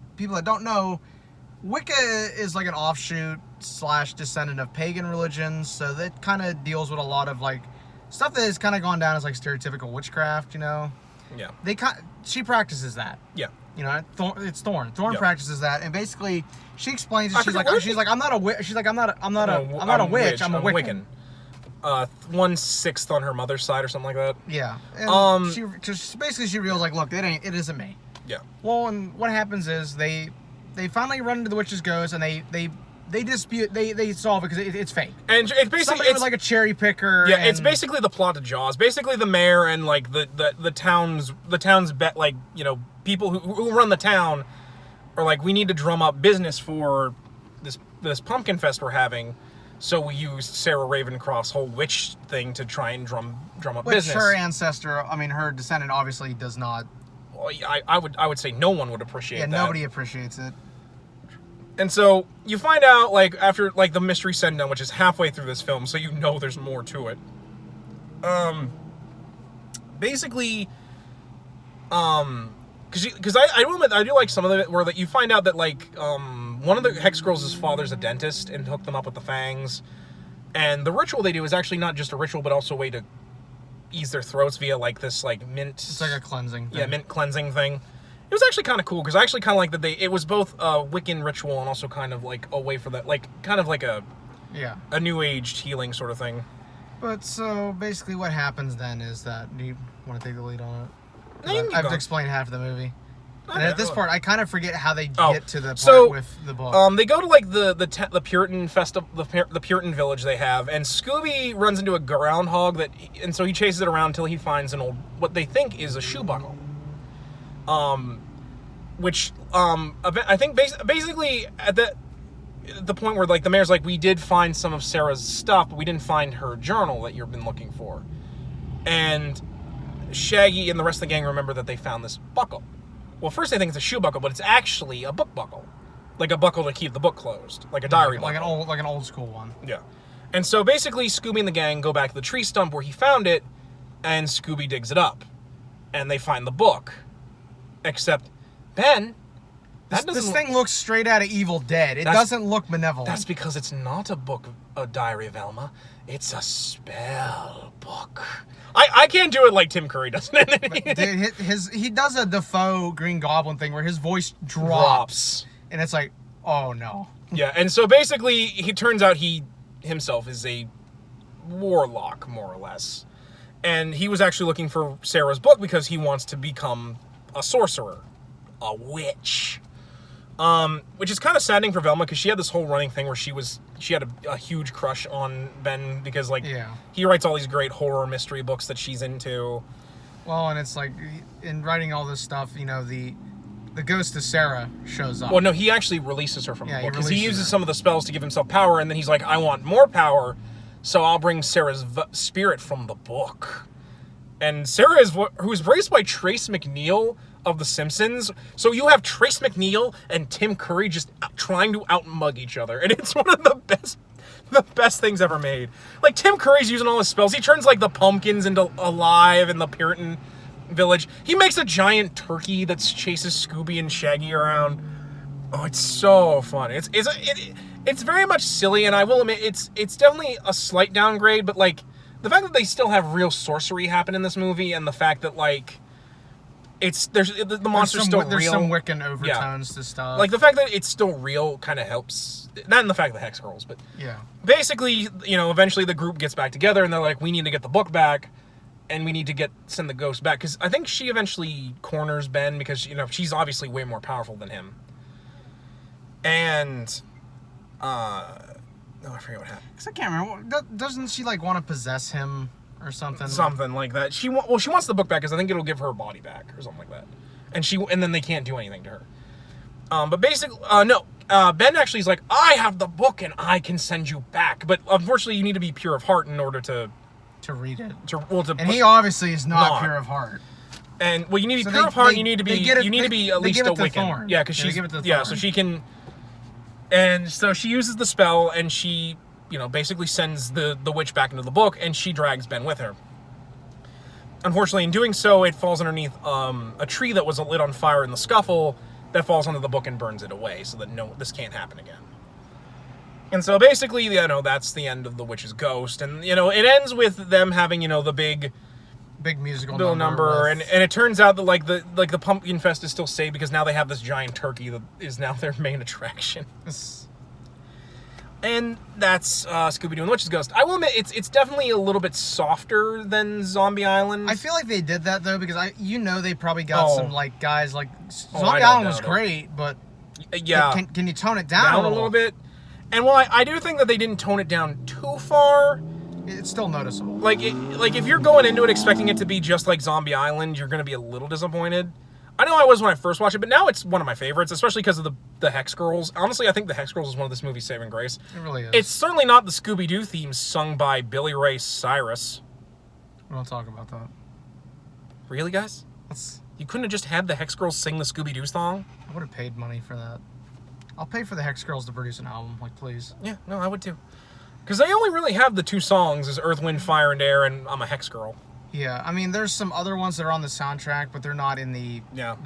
B: don't know, Wicca is like an offshoot / descendant of pagan religions. So that kind of deals with a lot of stuff that has kind of gone down as stereotypical witchcraft. Yeah. She practices that.
A: Yeah.
B: It's Thorn. Thorn practices that, and basically she explains it. She's like, I'm not a witch. She's like, I'm not a witch. I'm a Wiccan.
A: 1/6 on her mother's side or something like that.
B: Yeah. And she reveals look, it isn't me.
A: Yeah.
B: Well, and what happens is they finally run into the witch's ghost, and they dispute. They solve it because it's fake.
A: And it's basically
B: somebody with a cherry picker.
A: Yeah, it's basically the plot of Jaws. Basically, the mayor and the town's people who run the town are we need to drum up business for this pumpkin fest we're having. So we used Sarah Ravencroft's whole witch thing to try and drum up
B: Which
A: business.
B: her ancestor, I mean, her descendant obviously does not.
A: Well, I would say no one would appreciate that.
B: Yeah, nobody appreciates it.
A: And so you find out, like, after, like, the mystery send down, which is halfway through this film, so you know there's more to it. Basically, because I will admit, I do like some of it, where that you find out that, like, one of the Hex Girls' father's a dentist and hooked them up with the fangs. And the ritual they do is actually not just a ritual, but also a way to ease their throats via, like, this, like, mint...
B: It's like a cleansing thing.
A: Yeah, mint cleansing thing. It was actually kind of cool, because I actually kind of like that it was both a Wiccan ritual and also kind of, like, a way for that, like, kind of like a New Age healing sort of thing.
B: But, so, basically what happens then is that... Do you want to take the lead on it?
A: No,
B: I've explained half the movie. And at this part, I kind of forget how they get to the part with the book.
A: They go to, like, the Puritan festival, the Puritan village they have, and Scooby runs into a groundhog and so he chases it around until he finds an old, what they think is a shoe buckle. Which, I think basically at the point where, like, the mayor's like, we did find some of Sarah's stuff, but we didn't find her journal that you've been looking for. And Shaggy and the rest of the gang remember that they found this buckle. Well, first they think it's a shoe buckle, but it's actually a book buckle. Like a buckle to keep the book closed. Like a diary buckle.
B: Like an old school one.
A: Yeah. And so basically Scooby and the gang go back to the tree stump where he found it, and Scooby digs it up. And they find the book. Except, Ben,
B: this thing looks straight out of Evil Dead. It doesn't look benevolent.
A: That's because it's not a diary of Elma. It's a spell book. I can't do it like Tim Curry does.
B: Dude, he does a Defoe Green Goblin thing where his voice drops. And it's like, oh no.
A: Yeah, and so basically, he turns out he himself is a warlock, more or less. And he was actually looking for Sarah's book because he wants to become a sorcerer. A witch. Which is kind of saddening for Velma, because she had this whole running thing where she had a huge crush on Ben, because, like, he writes all these great horror mystery books that she's into.
B: Well, and it's like, in writing all this stuff, you know, the ghost of Sarah shows up.
A: Well, no, he actually releases her from the book, because he uses some of the spells to give himself power, and then he's like, I want more power, so I'll bring Sarah's spirit from the book. And Sarah who's voiced by Trace McNeil of The Simpsons. So you have Trace McNeil and Tim Curry just trying to outmug each other. And it's one of the best things ever made. Like, Tim Curry's using all his spells. He turns, like, the pumpkins into alive in the Puritan village. He makes a giant turkey that chases Scooby and Shaggy around. Oh, it's so fun. It's very much silly, and I will admit, it's definitely a slight downgrade, but, like, the fact that they still have real sorcery happen in this movie, and the fact that, like, the monster's still real.
B: There's some Wiccan overtones to stuff.
A: Like, the fact that it's still real kind of helps. Not in the fact of the Hex Girls, but basically, you know, eventually the group gets back together, and they're like, we need to get the book back, and we need to send the ghost back, because I think she eventually corners Ben, because, you know, she's obviously way more powerful than him. And, I forget what happened.
B: Because I can't remember. Doesn't she, like, want to possess him or something?
A: Something like that. She wants the book back because I think it'll give her body back or something like that. And then they can't do anything to her. But basically, no. Ben actually is like, I have the book and I can send you back. But unfortunately, you need to be pure of heart in order to read it.
B: And he obviously is not pure of heart.
A: And well, you need to be pure of heart. You need to be at least a Wiccan. Yeah, because so she can. And so she uses the spell, and she, you know, basically sends the witch back into the book, and she drags Ben with her. Unfortunately, in doing so, it falls underneath a tree that was lit on fire in the scuffle that falls onto the book and burns it away, so that this can't happen again. And so basically, you know, that's the end of the witch's ghost, and, you know, it ends with them having, you know, the big
B: musical
A: number, and it turns out that like the Pumpkin Fest is still saved because now they have this giant turkey that is now their main attraction. And that's Scooby Doo and the Witch's Ghost. I will admit, it's definitely a little bit softer than Zombie Island.
B: I feel like they did that though because they probably got some like guys like Zombie Island was great, but can you tone it down
A: a little bit? And while I do think that they didn't tone it down too far,
B: it's still noticeable.
A: Like if you're going into it expecting it to be just like Zombie Island, you're going to be a little disappointed. I know I was when I first watched it, but now it's one of my favorites, especially because of the Hex Girls. Honestly, I think the Hex Girls is one of this movie's saving grace.
B: It really is.
A: It's certainly not the Scooby Doo theme sung by Billy Ray Cyrus.
B: We don't talk about that.
A: Really, guys? You couldn't have just had the Hex Girls sing the Scooby Doo song?
B: I would have paid money for that. I'll pay for the Hex Girls to produce an album, like, please.
A: Yeah, no, I would too. Because they only really have the 2 songs, is Earth, Wind, Fire, and Air, and I'm a Hex Girl.
B: Yeah, I mean, there's some other ones that are on the soundtrack, but they're not in the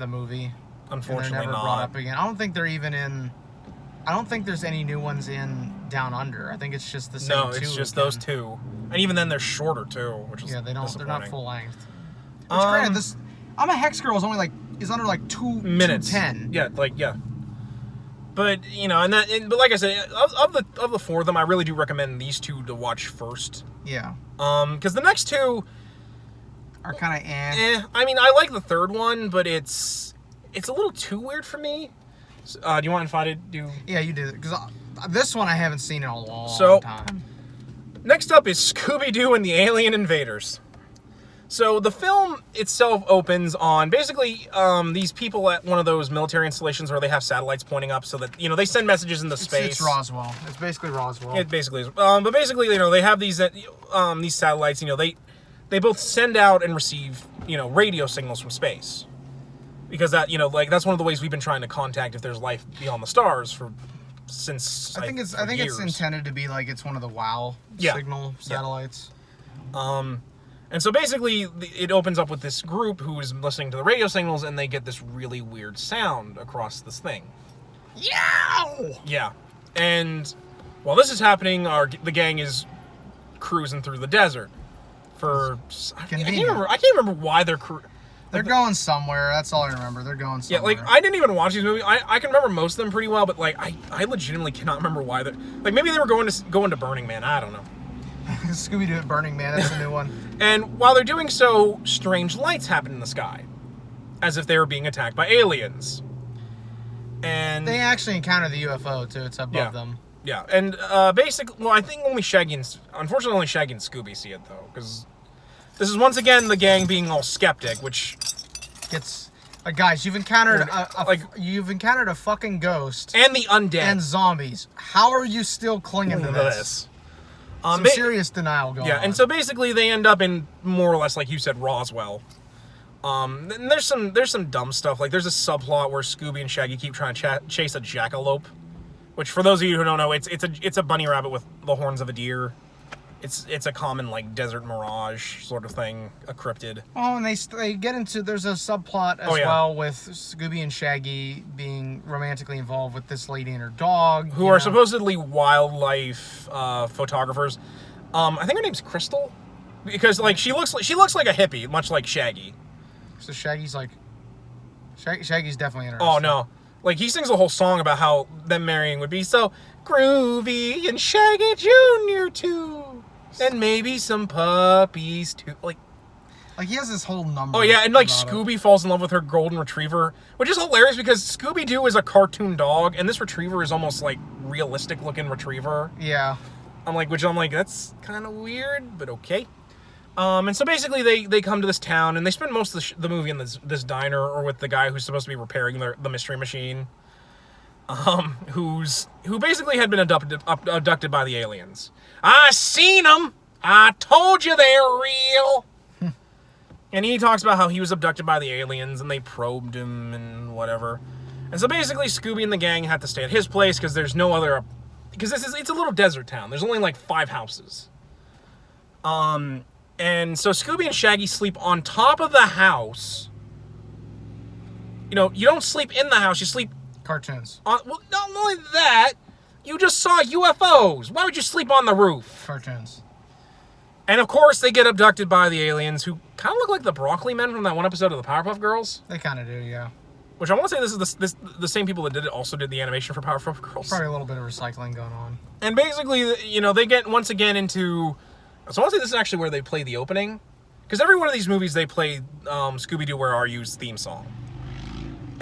B: movie.
A: Unfortunately,
B: they're never
A: not.
B: brought up again. I don't think they're even in. I don't think there's any new ones in Down Under. I think it's just the same.
A: No, it's just those 2, and even then they're shorter too, which is
B: They're not full length. Which, granted, this I'm a Hex Girl is only is under 2 minutes. 2:10.
A: Yeah. But but like I said, of the 4 of them, I really do recommend these 2 to watch first.
B: Yeah.
A: Because the next 2
B: are kind of
A: I mean, I like the 3rd one, but it's a little too weird for me. Do you want if I do?
B: Yeah, you do. Because this one I haven't seen in a long time.
A: Next up is Scooby Doo and the Alien Invaders. So the film itself opens on basically these people at one of those military installations where they have satellites pointing up so that, they send messages into space.
B: It's Roswell. It's basically Roswell.
A: It basically is. But basically, they have these satellites, they both send out and receive, radio signals from space. Because that, that's one of the ways we've been trying to contact if there's life beyond the stars since
B: I think it's intended to be it's one of the WOW signal satellites.
A: And so basically, it opens up with this group who is listening to the radio signals, and they get this really weird sound across this thing.
B: Yow!
A: Yeah. And while this is happening, the gang is cruising through the desert. I can't remember why they're
B: They're going somewhere. That's all I remember. They're going somewhere.
A: Yeah, I didn't even watch these movies. I can remember most of them pretty well, but I legitimately cannot remember why they're maybe they were going to Burning Man. I don't know.
B: Scooby Doo at Burning Man. That's a new one.
A: And while they're doing so, strange lights happen in the sky, as if they were being attacked by aliens. And
B: they actually encounter the UFO too. It's above them.
A: Yeah, and basically, I think only Shaggy and Scooby see it though, because this is once again the gang being all skeptic, which
B: gets guys, you've encountered a fucking ghost
A: and the undead
B: and zombies. How are you still clinging to this? Some serious denial going on.
A: Yeah, and so basically they end up in more or less, like you said, Roswell. And there's some dumb stuff. There's a subplot where Scooby and Shaggy keep trying to chase a jackalope, which for those of you who don't know, it's a bunny rabbit with the horns of a deer. It's a common desert mirage sort of thing, a cryptid.
B: Oh, and they get into there's a subplot as well with Scooby and Shaggy being romantically involved with this lady and her dog,
A: who are supposedly wildlife photographers. I think her name's Crystal, because she looks like a hippie, much like Shaggy.
B: So Shaggy's Shaggy's definitely interested.
A: Oh no. He sings a whole song about how them marrying would be so groovy and Shaggy Jr. too. And maybe some puppies too.
B: He has this whole number.
A: Oh yeah, and Scooby falls in love with her golden retriever, which is hilarious because Scooby Doo is a cartoon dog, and this retriever is almost realistic looking retriever.
B: Yeah.
A: I'm like, that's kind of weird, but okay. And so basically they come to this town, and they spend most of the movie in this diner or with the guy who's supposed to be repairing the mystery machine. Who basically had been abducted by the aliens. I seen them. I told you they're real. And he talks about how he was abducted by the aliens and they probed him and whatever. And so basically Scooby and the gang had to stay at his place because there's no other, because it's a little desert town. There's only 5 houses. And so Scooby and Shaggy sleep on top of the house. You don't sleep in the house, you sleep
B: cartoons.
A: Well, not only that, you just saw UFOs. Why would you sleep on the roof?
B: Cartoons.
A: And of course, they get abducted by the aliens, who kind of look like the Broccoli Men from that one episode of the Powerpuff Girls.
B: They kind of do, yeah.
A: Which I want to say this is the same people that also did the animation for Powerpuff Girls.
B: Probably a little bit of recycling going on.
A: And basically, they get once again into. So I want to say this is actually where they play the opening, because every one of these movies they play Scooby Doo Where Are You's theme song.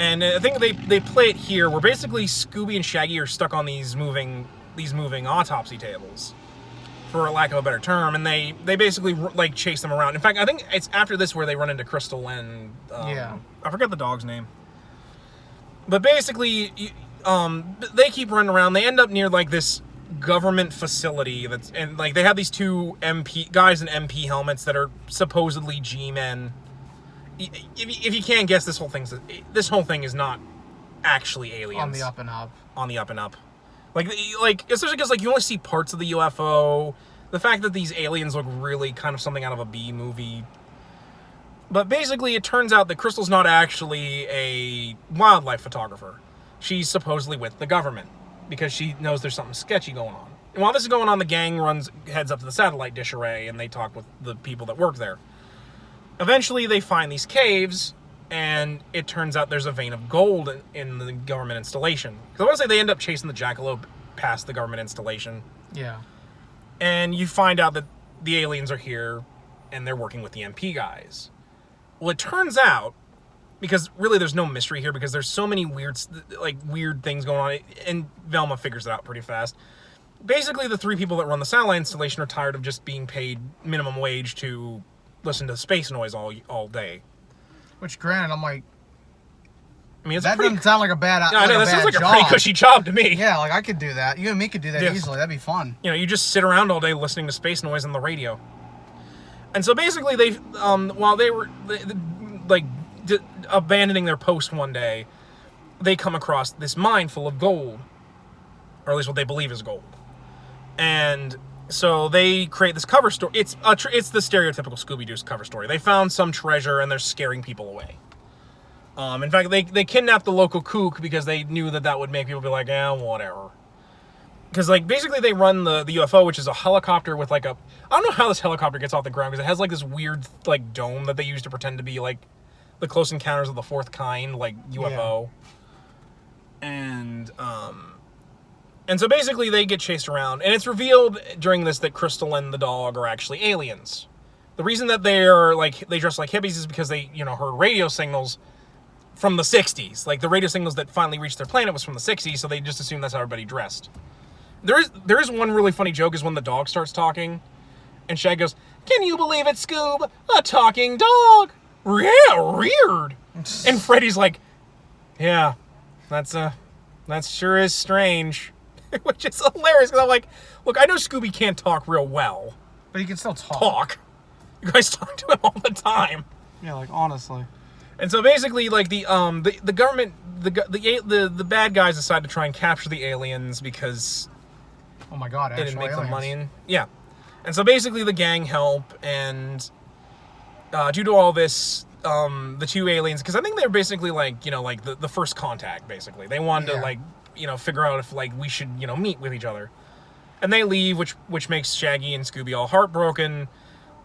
A: And I think they play it here, where basically Scooby and Shaggy are stuck on these moving autopsy tables. for lack of a better term, and they basically like chase them around. In fact, I think it's after this where they run into Crystal and I forget the dog's name. But basically, they keep running around. They end up near like this government facility and like they have these two MP guys in MP helmets that are supposedly G-men. If you can't guess, this whole thing is not actually aliens.
B: On the up and up.
A: On the up and up. Like especially because like you only see parts of the UFO. The fact that these aliens look really kind of something out of a B movie. But basically, it turns out that Crystal's not actually a wildlife photographer. She's supposedly with the government because she knows there's something sketchy going on. And while this is going on, the gang heads up to the satellite dish array and they talk with the people that work there. Eventually, they find these caves, and it turns out there's a vein of gold in the government installation. Because I want to say they end up chasing the jackalope past the government installation.
B: Yeah.
A: And you find out that the aliens are here, and they're working with the MP guys. Well, it turns out, because really there's no mystery here, because there's so many weird things going on, and Velma figures it out pretty fast. Basically, the three people that run the satellite installation are tired of just being paid minimum wage to listen to space noise all day.
B: Which, granted, I'm like,
A: I mean,
B: doesn't sound like a bad job.
A: Yeah, I know, that sounds like a pretty cushy job to me.
B: Yeah, like I could do that. You and me could do that easily. That'd be fun.
A: You know, you just sit around all day listening to space noise on the radio. And so basically, they, while they were abandoning their post one day, they come across this mine full of gold, or at least what they believe is gold. And so they create this cover story. It's the stereotypical Scooby Doo cover story. They found some treasure and they're scaring people away. In fact, they kidnapped the local kook because they knew that would make people be like, whatever. Because like basically they run the UFO, which is a helicopter with like I don't know how this helicopter gets off the ground because it has like this weird like dome that they use to pretend to be like the Close Encounters of the Fourth Kind like UFO. Yeah. And so basically they get chased around, and it's revealed during this that Crystal and the dog are actually aliens. The reason that they dress like hippies is because they, heard radio signals from the 60s. Like the radio signals that finally reached their planet was from the 60s, so they just assume that's how everybody dressed. There is one really funny joke is when the dog starts talking, and Shag goes, "Can you believe it, Scoob? A talking dog? Yeah, weird." And Freddy's like, "Yeah, that sure is strange." Which is hilarious, because I'm like, look, I know Scooby can't talk real well.
B: But he can still talk.
A: You guys talk to him all the time.
B: Yeah, like, honestly.
A: And so basically, like, the government, the bad guys decide to try and capture the aliens because...
B: Oh my god,
A: they didn't make the money. Yeah. And so basically the gang help, and due to all this, the two aliens, because I think they're basically like, the first contact, basically. They wanted to, figure out if, we should, meet with each other. And they leave, which makes Shaggy and Scooby all heartbroken.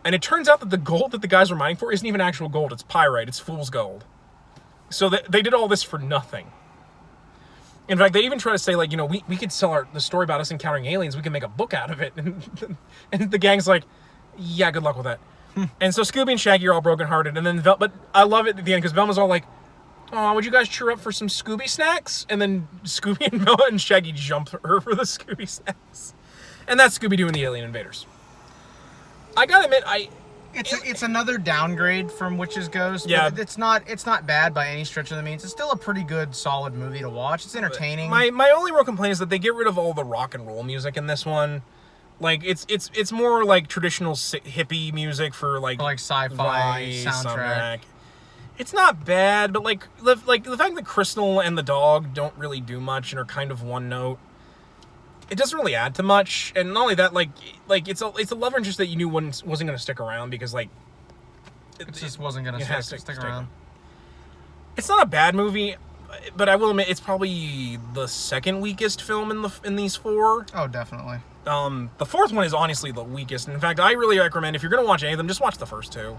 A: And it turns out that the gold that the guys are mining for isn't even actual gold. It's pyrite. It's fool's gold. So they did all this for nothing. In fact, they even try to say, we could sell the story about us encountering aliens. We can make a book out of it. And the gang's like, yeah, good luck with that. And so Scooby and Shaggy are all brokenhearted. And then but I love it at the end because Velma's all like, "Oh, would you guys cheer up for some Scooby snacks?" And then Scooby and Velma and Shaggy jump her for the Scooby snacks. And that's Scooby Doo and the Alien Invaders. I gotta admit,
B: it's another downgrade from Witch's Ghost.
A: Yeah,
B: but it's not bad by any stretch of the means. It's still a pretty good, solid movie to watch. It's entertaining.
A: My only real complaint is that they get rid of all the rock and roll music in this one. Like it's more like traditional hippie music for like
B: sci-fi soundtrack.
A: It's not bad, but the fact that Crystal and the dog don't really do much and are kind of one note, it doesn't really add to much. And not only that, it's a love interest that you knew wasn't going to stick around because it
B: just wasn't going to stick around.
A: It's not a bad movie, but I will admit it's probably the second weakest film in these four.
B: Oh, definitely.
A: The fourth one is honestly the weakest. In fact, I really recommend, if you're going to watch any of them, just watch the first two.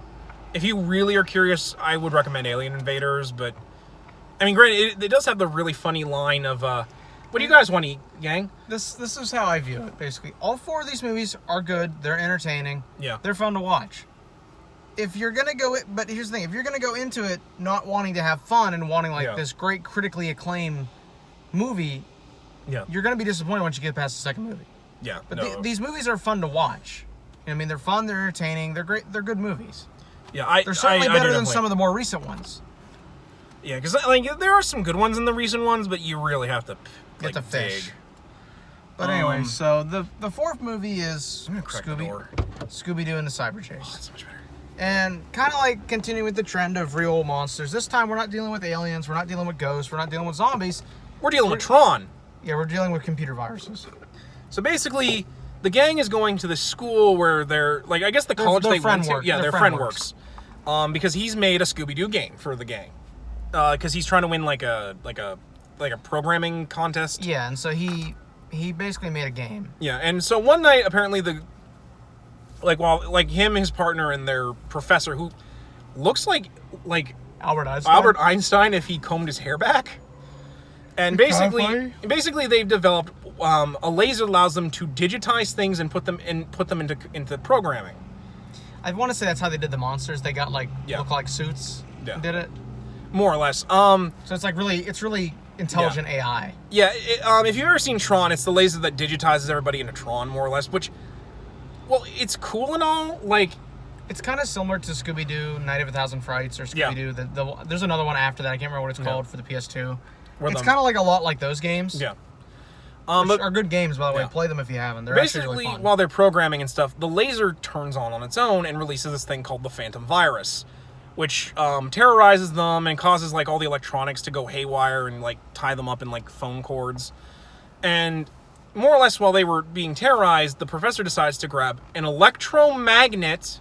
A: If you really are curious, I would recommend Alien Invaders, but... I mean, granted, it does have the really funny line of, what do you guys want to eat, gang?
B: This is how I view it, basically. All four of these movies are good. They're entertaining.
A: Yeah.
B: They're fun to watch. If you're going to go... But here's the thing. If you're going to go into it not wanting to have fun and wanting, this great critically acclaimed movie, you're going to be disappointed once you get past the second movie.
A: Yeah.
B: But these movies are fun to watch. You know, I mean, they're fun, they're entertaining, they're great, they're good movies.
A: Yeah,
B: they're certainly better than some of the more recent ones.
A: Yeah, because like there are some good ones in the recent ones, but you really have to
B: get the fish. But anyway, so the fourth movie is Scooby Doo and the Cyber Chase.
A: Oh, that's much better.
B: And kind of like continuing with the trend of real monsters. This time we're not dealing with aliens, we're not dealing with ghosts, we're not dealing with zombies.
A: We're dealing with Tron.
B: Yeah, we're dealing with computer viruses.
A: So basically, the gang is going to the school where they're like, I guess the college they went to. Yeah, their friend works. Because he's made a Scooby Doo game for the gang. Because he's trying to win like a programming contest.
B: Yeah, and so he basically made a game.
A: Yeah, and so one night apparently him, his partner, and their professor, who looks like Albert Einstein if he combed his hair back. And basically they've developed a laser that allows them to digitize things and put them into programming.
B: I want to say that's how they did the monsters. They got look like suits.
A: Yeah.
B: Did it
A: more or less.
B: So it's really intelligent AI.
A: Yeah. If you've ever seen Tron, it's the laser that digitizes everybody into Tron, more or less. Which, well, it's cool and all. Like,
B: it's kind of similar to Scooby Doo, Night of a Thousand Frights, or Scooby Doo. Yeah. There's another one after that. I can't remember what it's called for the PS2. It's kind of like a lot like those games.
A: Yeah.
B: Which are good games, by the way. Play them if you haven't. They're
A: basically
B: actually really fun.
A: While they're programming and stuff, the laser turns on its own and releases this thing called the Phantom Virus, which terrorizes them and causes like all the electronics to go haywire and like tie them up in like phone cords. And more or less, while they were being terrorized, the professor decides to grab an electromagnet,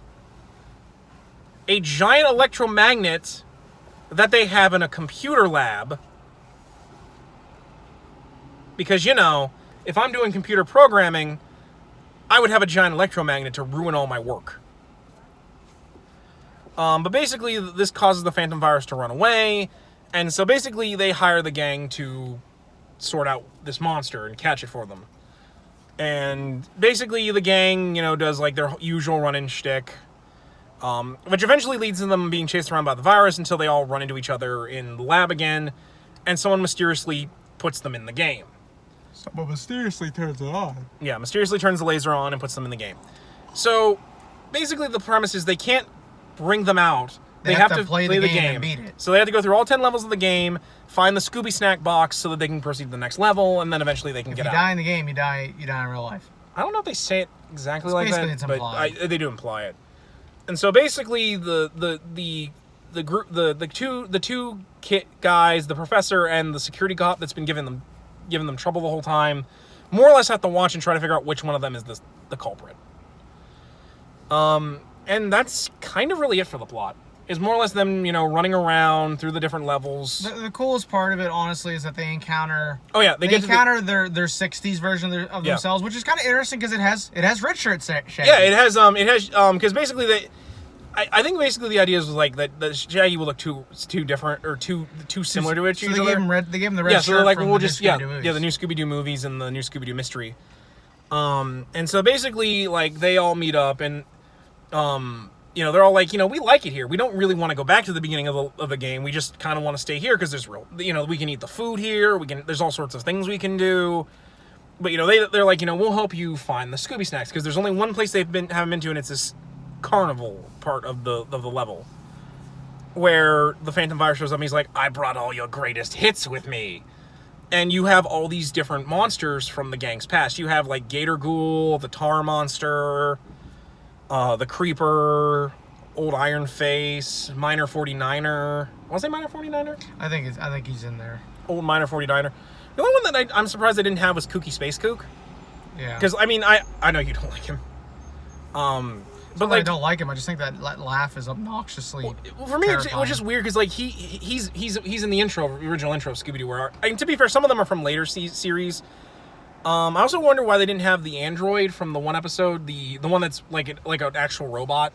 A: a giant electromagnet that they have in a computer lab. Because, you know, if I'm doing computer programming, I would have a giant electromagnet to ruin all my work. But basically, this causes the Phantom Virus to run away. And so basically, they hire the gang to sort out this monster and catch it for them. And basically, the gang, you know, does like their usual run-in shtick. Which eventually leads to them being chased around by the virus until they all run into each other in the lab again. And someone mysteriously puts them in the game.
B: Someone mysteriously turns it on.
A: Yeah, mysteriously turns the laser on and puts them in the game. So, basically the premise is they can't bring them out. They have to play the game and beat it. So they have to go through all 10 levels of the game, find the Scooby snack box so that they can proceed to the next level, and then eventually they can get out. If
B: you die in the game, you die in real life.
A: I don't know if they say it exactly like that, but they do imply it. And so basically the group, the two guys, the professor and the security cop that's been giving them trouble the whole time, more or less have to watch and try to figure out which one of them is the culprit. And that's kind of really it for the plot. Is more or less them, you know, running around through the different levels.
B: The coolest part of it, honestly, is that they encounter.
A: Oh yeah,
B: they encounter their '60s version of themselves, which is kind of interesting because it has red shirt Shaggy.
A: Yeah, it has because basically I think basically the idea was like that Shaggy will look too different or too similar to each other.
B: They gave him the red shirt.
A: So they're like,
B: from
A: we'll
B: the
A: just
B: new Scooby-Doo movies.
A: the new Scooby-Doo movies and the new Scooby-Doo mystery. And so basically like they all meet up and you know, they're all like, you know, we like it here. We don't really want to go back to the beginning of the game. We just kind of want to stay here because there's you know, we can eat the food here. There's all sorts of things we can do. But, you know, they're like, you know, we'll help you find the Scooby snacks because there's only one place haven't been to, and it's this carnival part of the level where the Phantom Virus shows up and he's like, I brought all your greatest hits with me. And you have all these different monsters from the gang's past. You have like Gator Ghoul, the Tar Monster, the Creeper, Old Iron Face, Miner 49er. Was it Miner 49er?
B: I think he's in there.
A: Old Miner 49er. The only one that I'm surprised they didn't have was Kooky Space Kook.
B: Yeah.
A: Because I mean, I know you don't like him.
B: But like, I don't like him. I just think that laugh is obnoxiously.
A: Well, for me, it was just weird because like he's in the original intro of Scooby Doo. Where to be fair, some of them are from later series. I also wonder why they didn't have the android from the one episode, the one that's like an actual robot.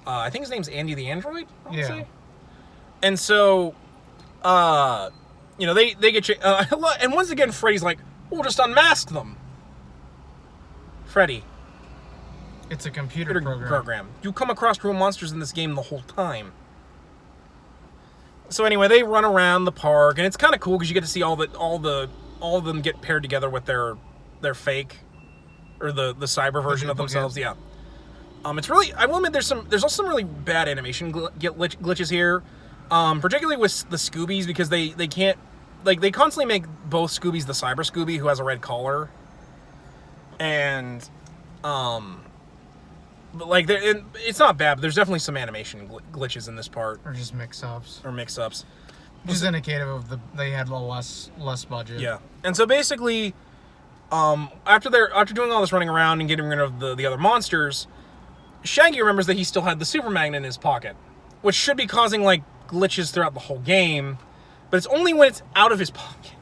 A: I think his name's Andy the Android.
B: Yeah.
A: And so, you know, they get you, and once again, Freddy's like, we'll just unmask them. Freddy.
B: It's a computer program.
A: You come across real monsters in this game the whole time. So anyway, they run around the park, and it's kind of cool because you get to see all of them get paired together with their fake or the cyber version of themselves. Yeah. It's really, I will admit, there's also some really bad animation glitches here, particularly with the Scoobies, because they can't, like, they constantly make both Scoobies the Cyber Scooby, who has a red collar, and but like it's not bad, but there's definitely some animation glitches in this part,
B: or just mix-ups,
A: which
B: is indicative of they had a less budget.
A: Yeah, and so basically, after doing all this running around and getting rid of the other monsters, Shaggy remembers that he still had the super magnet in his pocket, which should be causing, like, glitches throughout the whole game, but it's only when it's out of his pocket.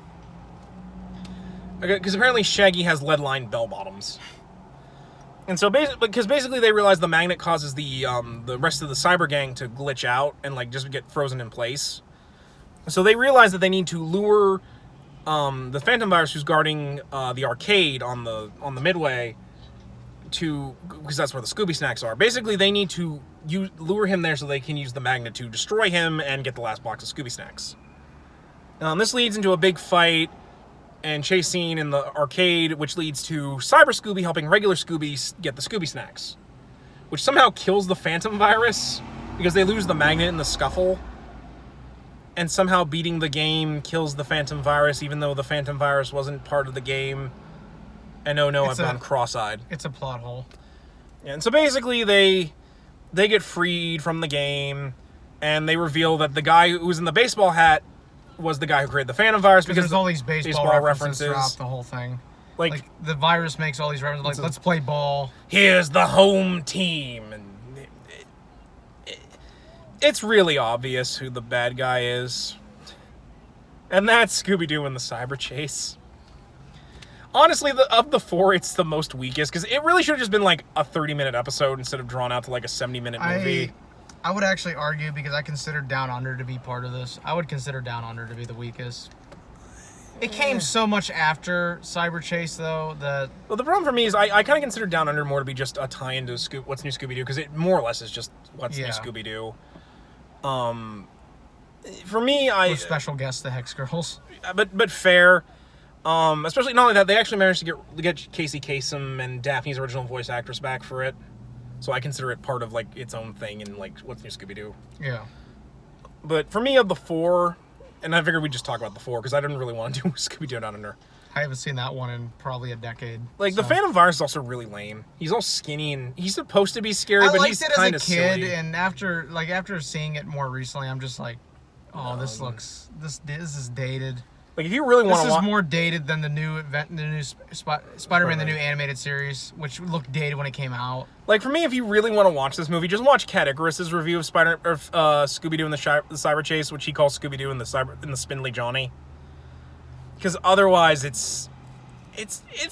A: Because apparently Shaggy has lead-lined bell-bottoms. And so, basically they realize the magnet causes the rest of the cyber gang to glitch out and, like, just get frozen in place. So they realize that they need to lure the Phantom Virus, who's guarding the arcade on the Midway, because that's where the Scooby Snacks are. Basically, they need to lure him there so they can use the magnet to destroy him and get the last box of Scooby Snacks. This leads into a big fight and chase scene in the arcade, which leads to Cyber Scooby helping regular Scooby get the Scooby Snacks, which somehow kills the Phantom Virus because they lose the magnet in the scuffle. And somehow beating the game kills the Phantom Virus, even though the Phantom Virus wasn't part of the game. And I've gone cross-eyed.
B: It's a plot hole.
A: Yeah, and so basically they get freed from the game, and they reveal that the guy who was in the baseball hat was the guy who created the Phantom Virus, because
B: there's all these baseball references throughout the whole thing. Like the virus makes all these references, like, let's play ball.
A: Here's the home team. And it's really obvious who the bad guy is. And that's Scooby Doo in the Cyber Chase. Honestly, of the four, it's the most weakest, because it really should have just been like a 30-minute episode instead of drawn out to like a 70-minute movie.
B: I would actually argue, because I consider Down Under to be part of this, I would consider Down Under to be the weakest. It came so much after Cyber Chase, though, that...
A: Well, the problem for me is I kind of consider Down Under more to be just a tie-in to What's New Scooby Doo, because it more or less is just What's New Scooby Doo. For me,
B: With special guests, the Hex Girls.
A: But fair. Especially, not only that, they actually managed to get Casey Kasem and Daphne's original voice actress back for it. So I consider it part of, like, its own thing in, like, What's New Scooby Doo.
B: Yeah.
A: But for me, of the four, and I figured we'd just talk about the four, because I didn't really want to do Scooby Doo Down Under.
B: I haven't seen that one in probably a decade.
A: Like, the Phantom Virus is also really lame. He's all skinny, and he's supposed to be scary, but he's kind of silly. I liked it as a kid,
B: and after seeing it more recently, I'm just like, oh, this is dated.
A: Like, if you really want to
B: This is more dated than the new Spider-Man, the new animated series, which looked dated when it came out.
A: Like, for me, if you really want to watch this movie, just watch Cat Icarus's review of Scooby-Doo and the Cyber Chase, which he calls Scooby-Doo and the Spindly Johnny. Because otherwise, it's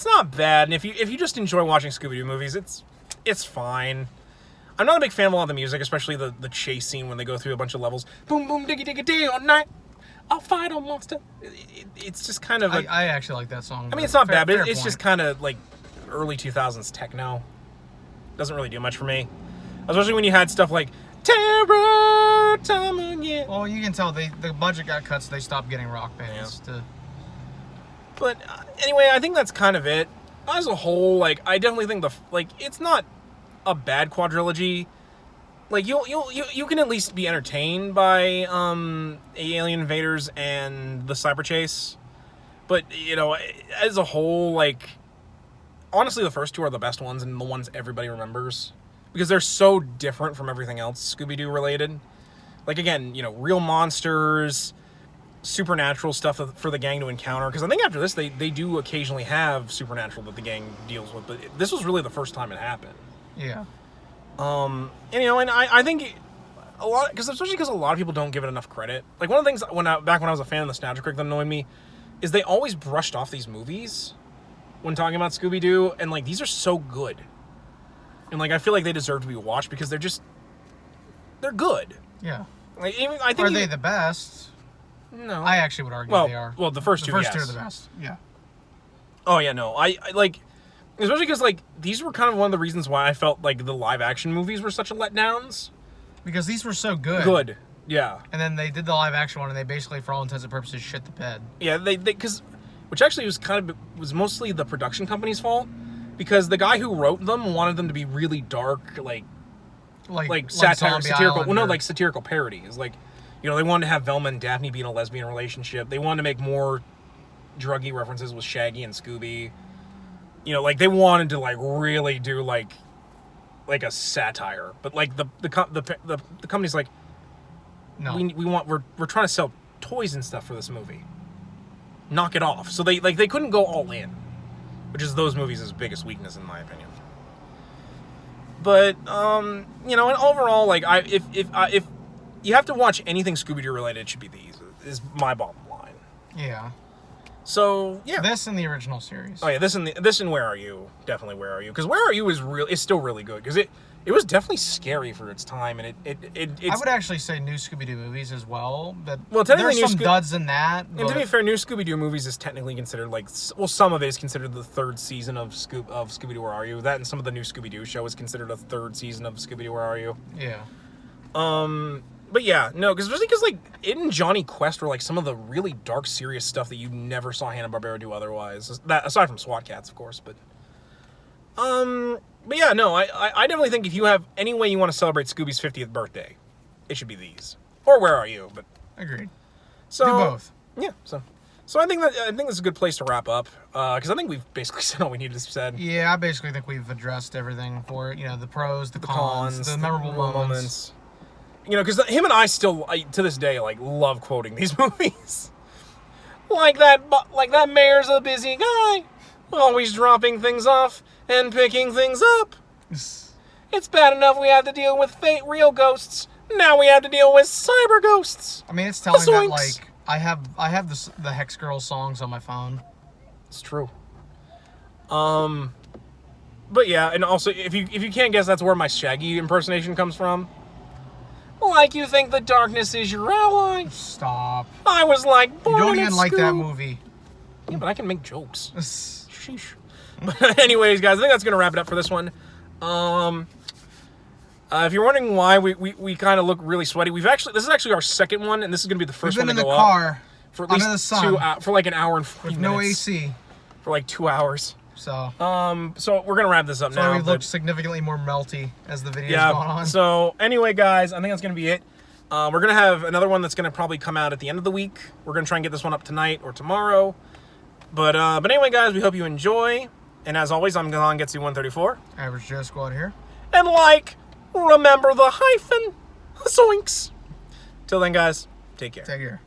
A: not bad, and if you just enjoy watching Scooby-Doo movies, it's fine. I'm not a big fan of a lot of the music, especially the chase scene when they go through a bunch of levels. Boom, boom, diggy, diggy, day all night. I'll fight a monster. It's just kind of like...
B: I actually like that song.
A: I mean, it's not bad, but it's just kind of like early 2000s techno. Doesn't really do much for me. Especially when you had stuff like Terror Time Again.
B: Well, you can tell the budget got cut, so they stopped getting rock bands to...
A: But anyway, I think that's kind of it. As a whole, like, I definitely think it's not a bad quadrilogy. Like, you can at least be entertained by Alien Invaders and the Cyber Chase. But, as a whole, like, honestly, the first two are the best ones and the ones everybody remembers. Because they're so different from everything else Scooby-Doo related. Like, again, real monsters, supernatural stuff for the gang to encounter. Because I think after this, they do occasionally have supernatural that the gang deals with. But this was really the first time it happened.
B: Yeah.
A: And I think a lot, especially because a lot of people don't give it enough credit. Like, one of the things back when I was a fan of Nostalgia Critic that annoyed me is they always brushed off these movies when talking about Scooby-Doo, and like, these are so good, and like, I feel like they deserve to be watched because they're good.
B: Yeah.
A: Like, I think
B: are they the best?
A: No,
B: I actually would argue they are.
A: Well, the first two are the
B: best. Yeah.
A: Oh yeah, no, I like. Especially because, like, these were kind of one of the reasons why I felt like the live-action movies were such a letdowns.
B: Because these were so good.
A: Good, yeah.
B: And then they did the live-action one, and they basically, for all intents and purposes, shit the bed.
A: Yeah, which actually was mostly the production company's fault. because the guy who wrote them wanted them to be really dark, like satire, satirical. Well, no, like satirical parodies. Like, you know, they wanted to have Velma and Daphne be in a lesbian relationship. They wanted to make more druggy references with Shaggy and Scooby. You know, like they wanted to like really do like a satire, but like the company's like, no, we're trying to sell toys and stuff for this movie. Knock it off. So they couldn't go all in, which is those movies' biggest weakness in my opinion. But you know, and overall, like if you have to watch anything Scooby Doo related, it should be these. Is my bottom line.
B: Yeah.
A: So yeah,
B: this in the original series.
A: Oh yeah, this in Where Are You? Definitely Where Are You? Because Where Are You is still really good because it was definitely scary for its time, and it's,
B: I would actually say new Scooby Doo movies as well. But
A: technically
B: there's some duds in that.
A: And to be fair, new Scooby Doo movies is technically considered like, well, some of it is considered the third season of Scooby Doo Where Are You? That and some of the new Scooby Doo show is considered a third season of Scooby Doo Where Are You?
B: Yeah.
A: But yeah, no, because like it and Johnny Quest were like some of the really dark, serious stuff that you never saw Hanna-Barbera do otherwise. That aside from SWAT Cats, of course, but yeah, no, I definitely think if you have any way you want to celebrate Scooby's 50th birthday, it should be these or Where Are You? But
B: agreed.
A: So
B: do both.
A: Yeah, so I think this is a good place to wrap up because I think we've basically said all we needed to said.
B: Yeah, I basically think we've addressed everything for it. You know, the pros, the cons, the memorable moments.
A: You know, because him and I still, to this day, like, love quoting these movies. like that mayor's a busy guy, always dropping things off and picking things up. It's bad enough we have to deal with real ghosts. Now we have to deal with cyber ghosts.
B: I mean, it's telling that, like, I have the Hex Girl songs on my phone.
A: It's true. But yeah, and also, if you can't guess, that's where my Shaggy impersonation comes from. Like you think the darkness is your ally?
B: Stop.
A: I was like born.
B: You don't even like that movie.
A: Yeah, but I can make jokes. Sheesh. But anyways, guys, I think that's gonna wrap it up for this one. If you're wondering why we kind of look really sweaty, this is actually our second one, and this is gonna be the first one to go up.
B: We've been in the car for at least
A: under the sun for like an hour and 40 minutes.
B: No AC.
A: For like 2 hours.
B: So
A: we're gonna wrap this up now.
B: So we looked significantly more melty as the video's gone on.
A: So anyway, guys, I think that's gonna be it. We're gonna have another one that's gonna probably come out at the end of the week. We're gonna try and get this one up tonight or tomorrow. But anyway, guys, we hope you enjoy. And as always, I'm Getsu 134.
B: Average Joe Squad here.
A: And remember the hyphen. Zoinks. Till then, guys, take care.
B: Take care.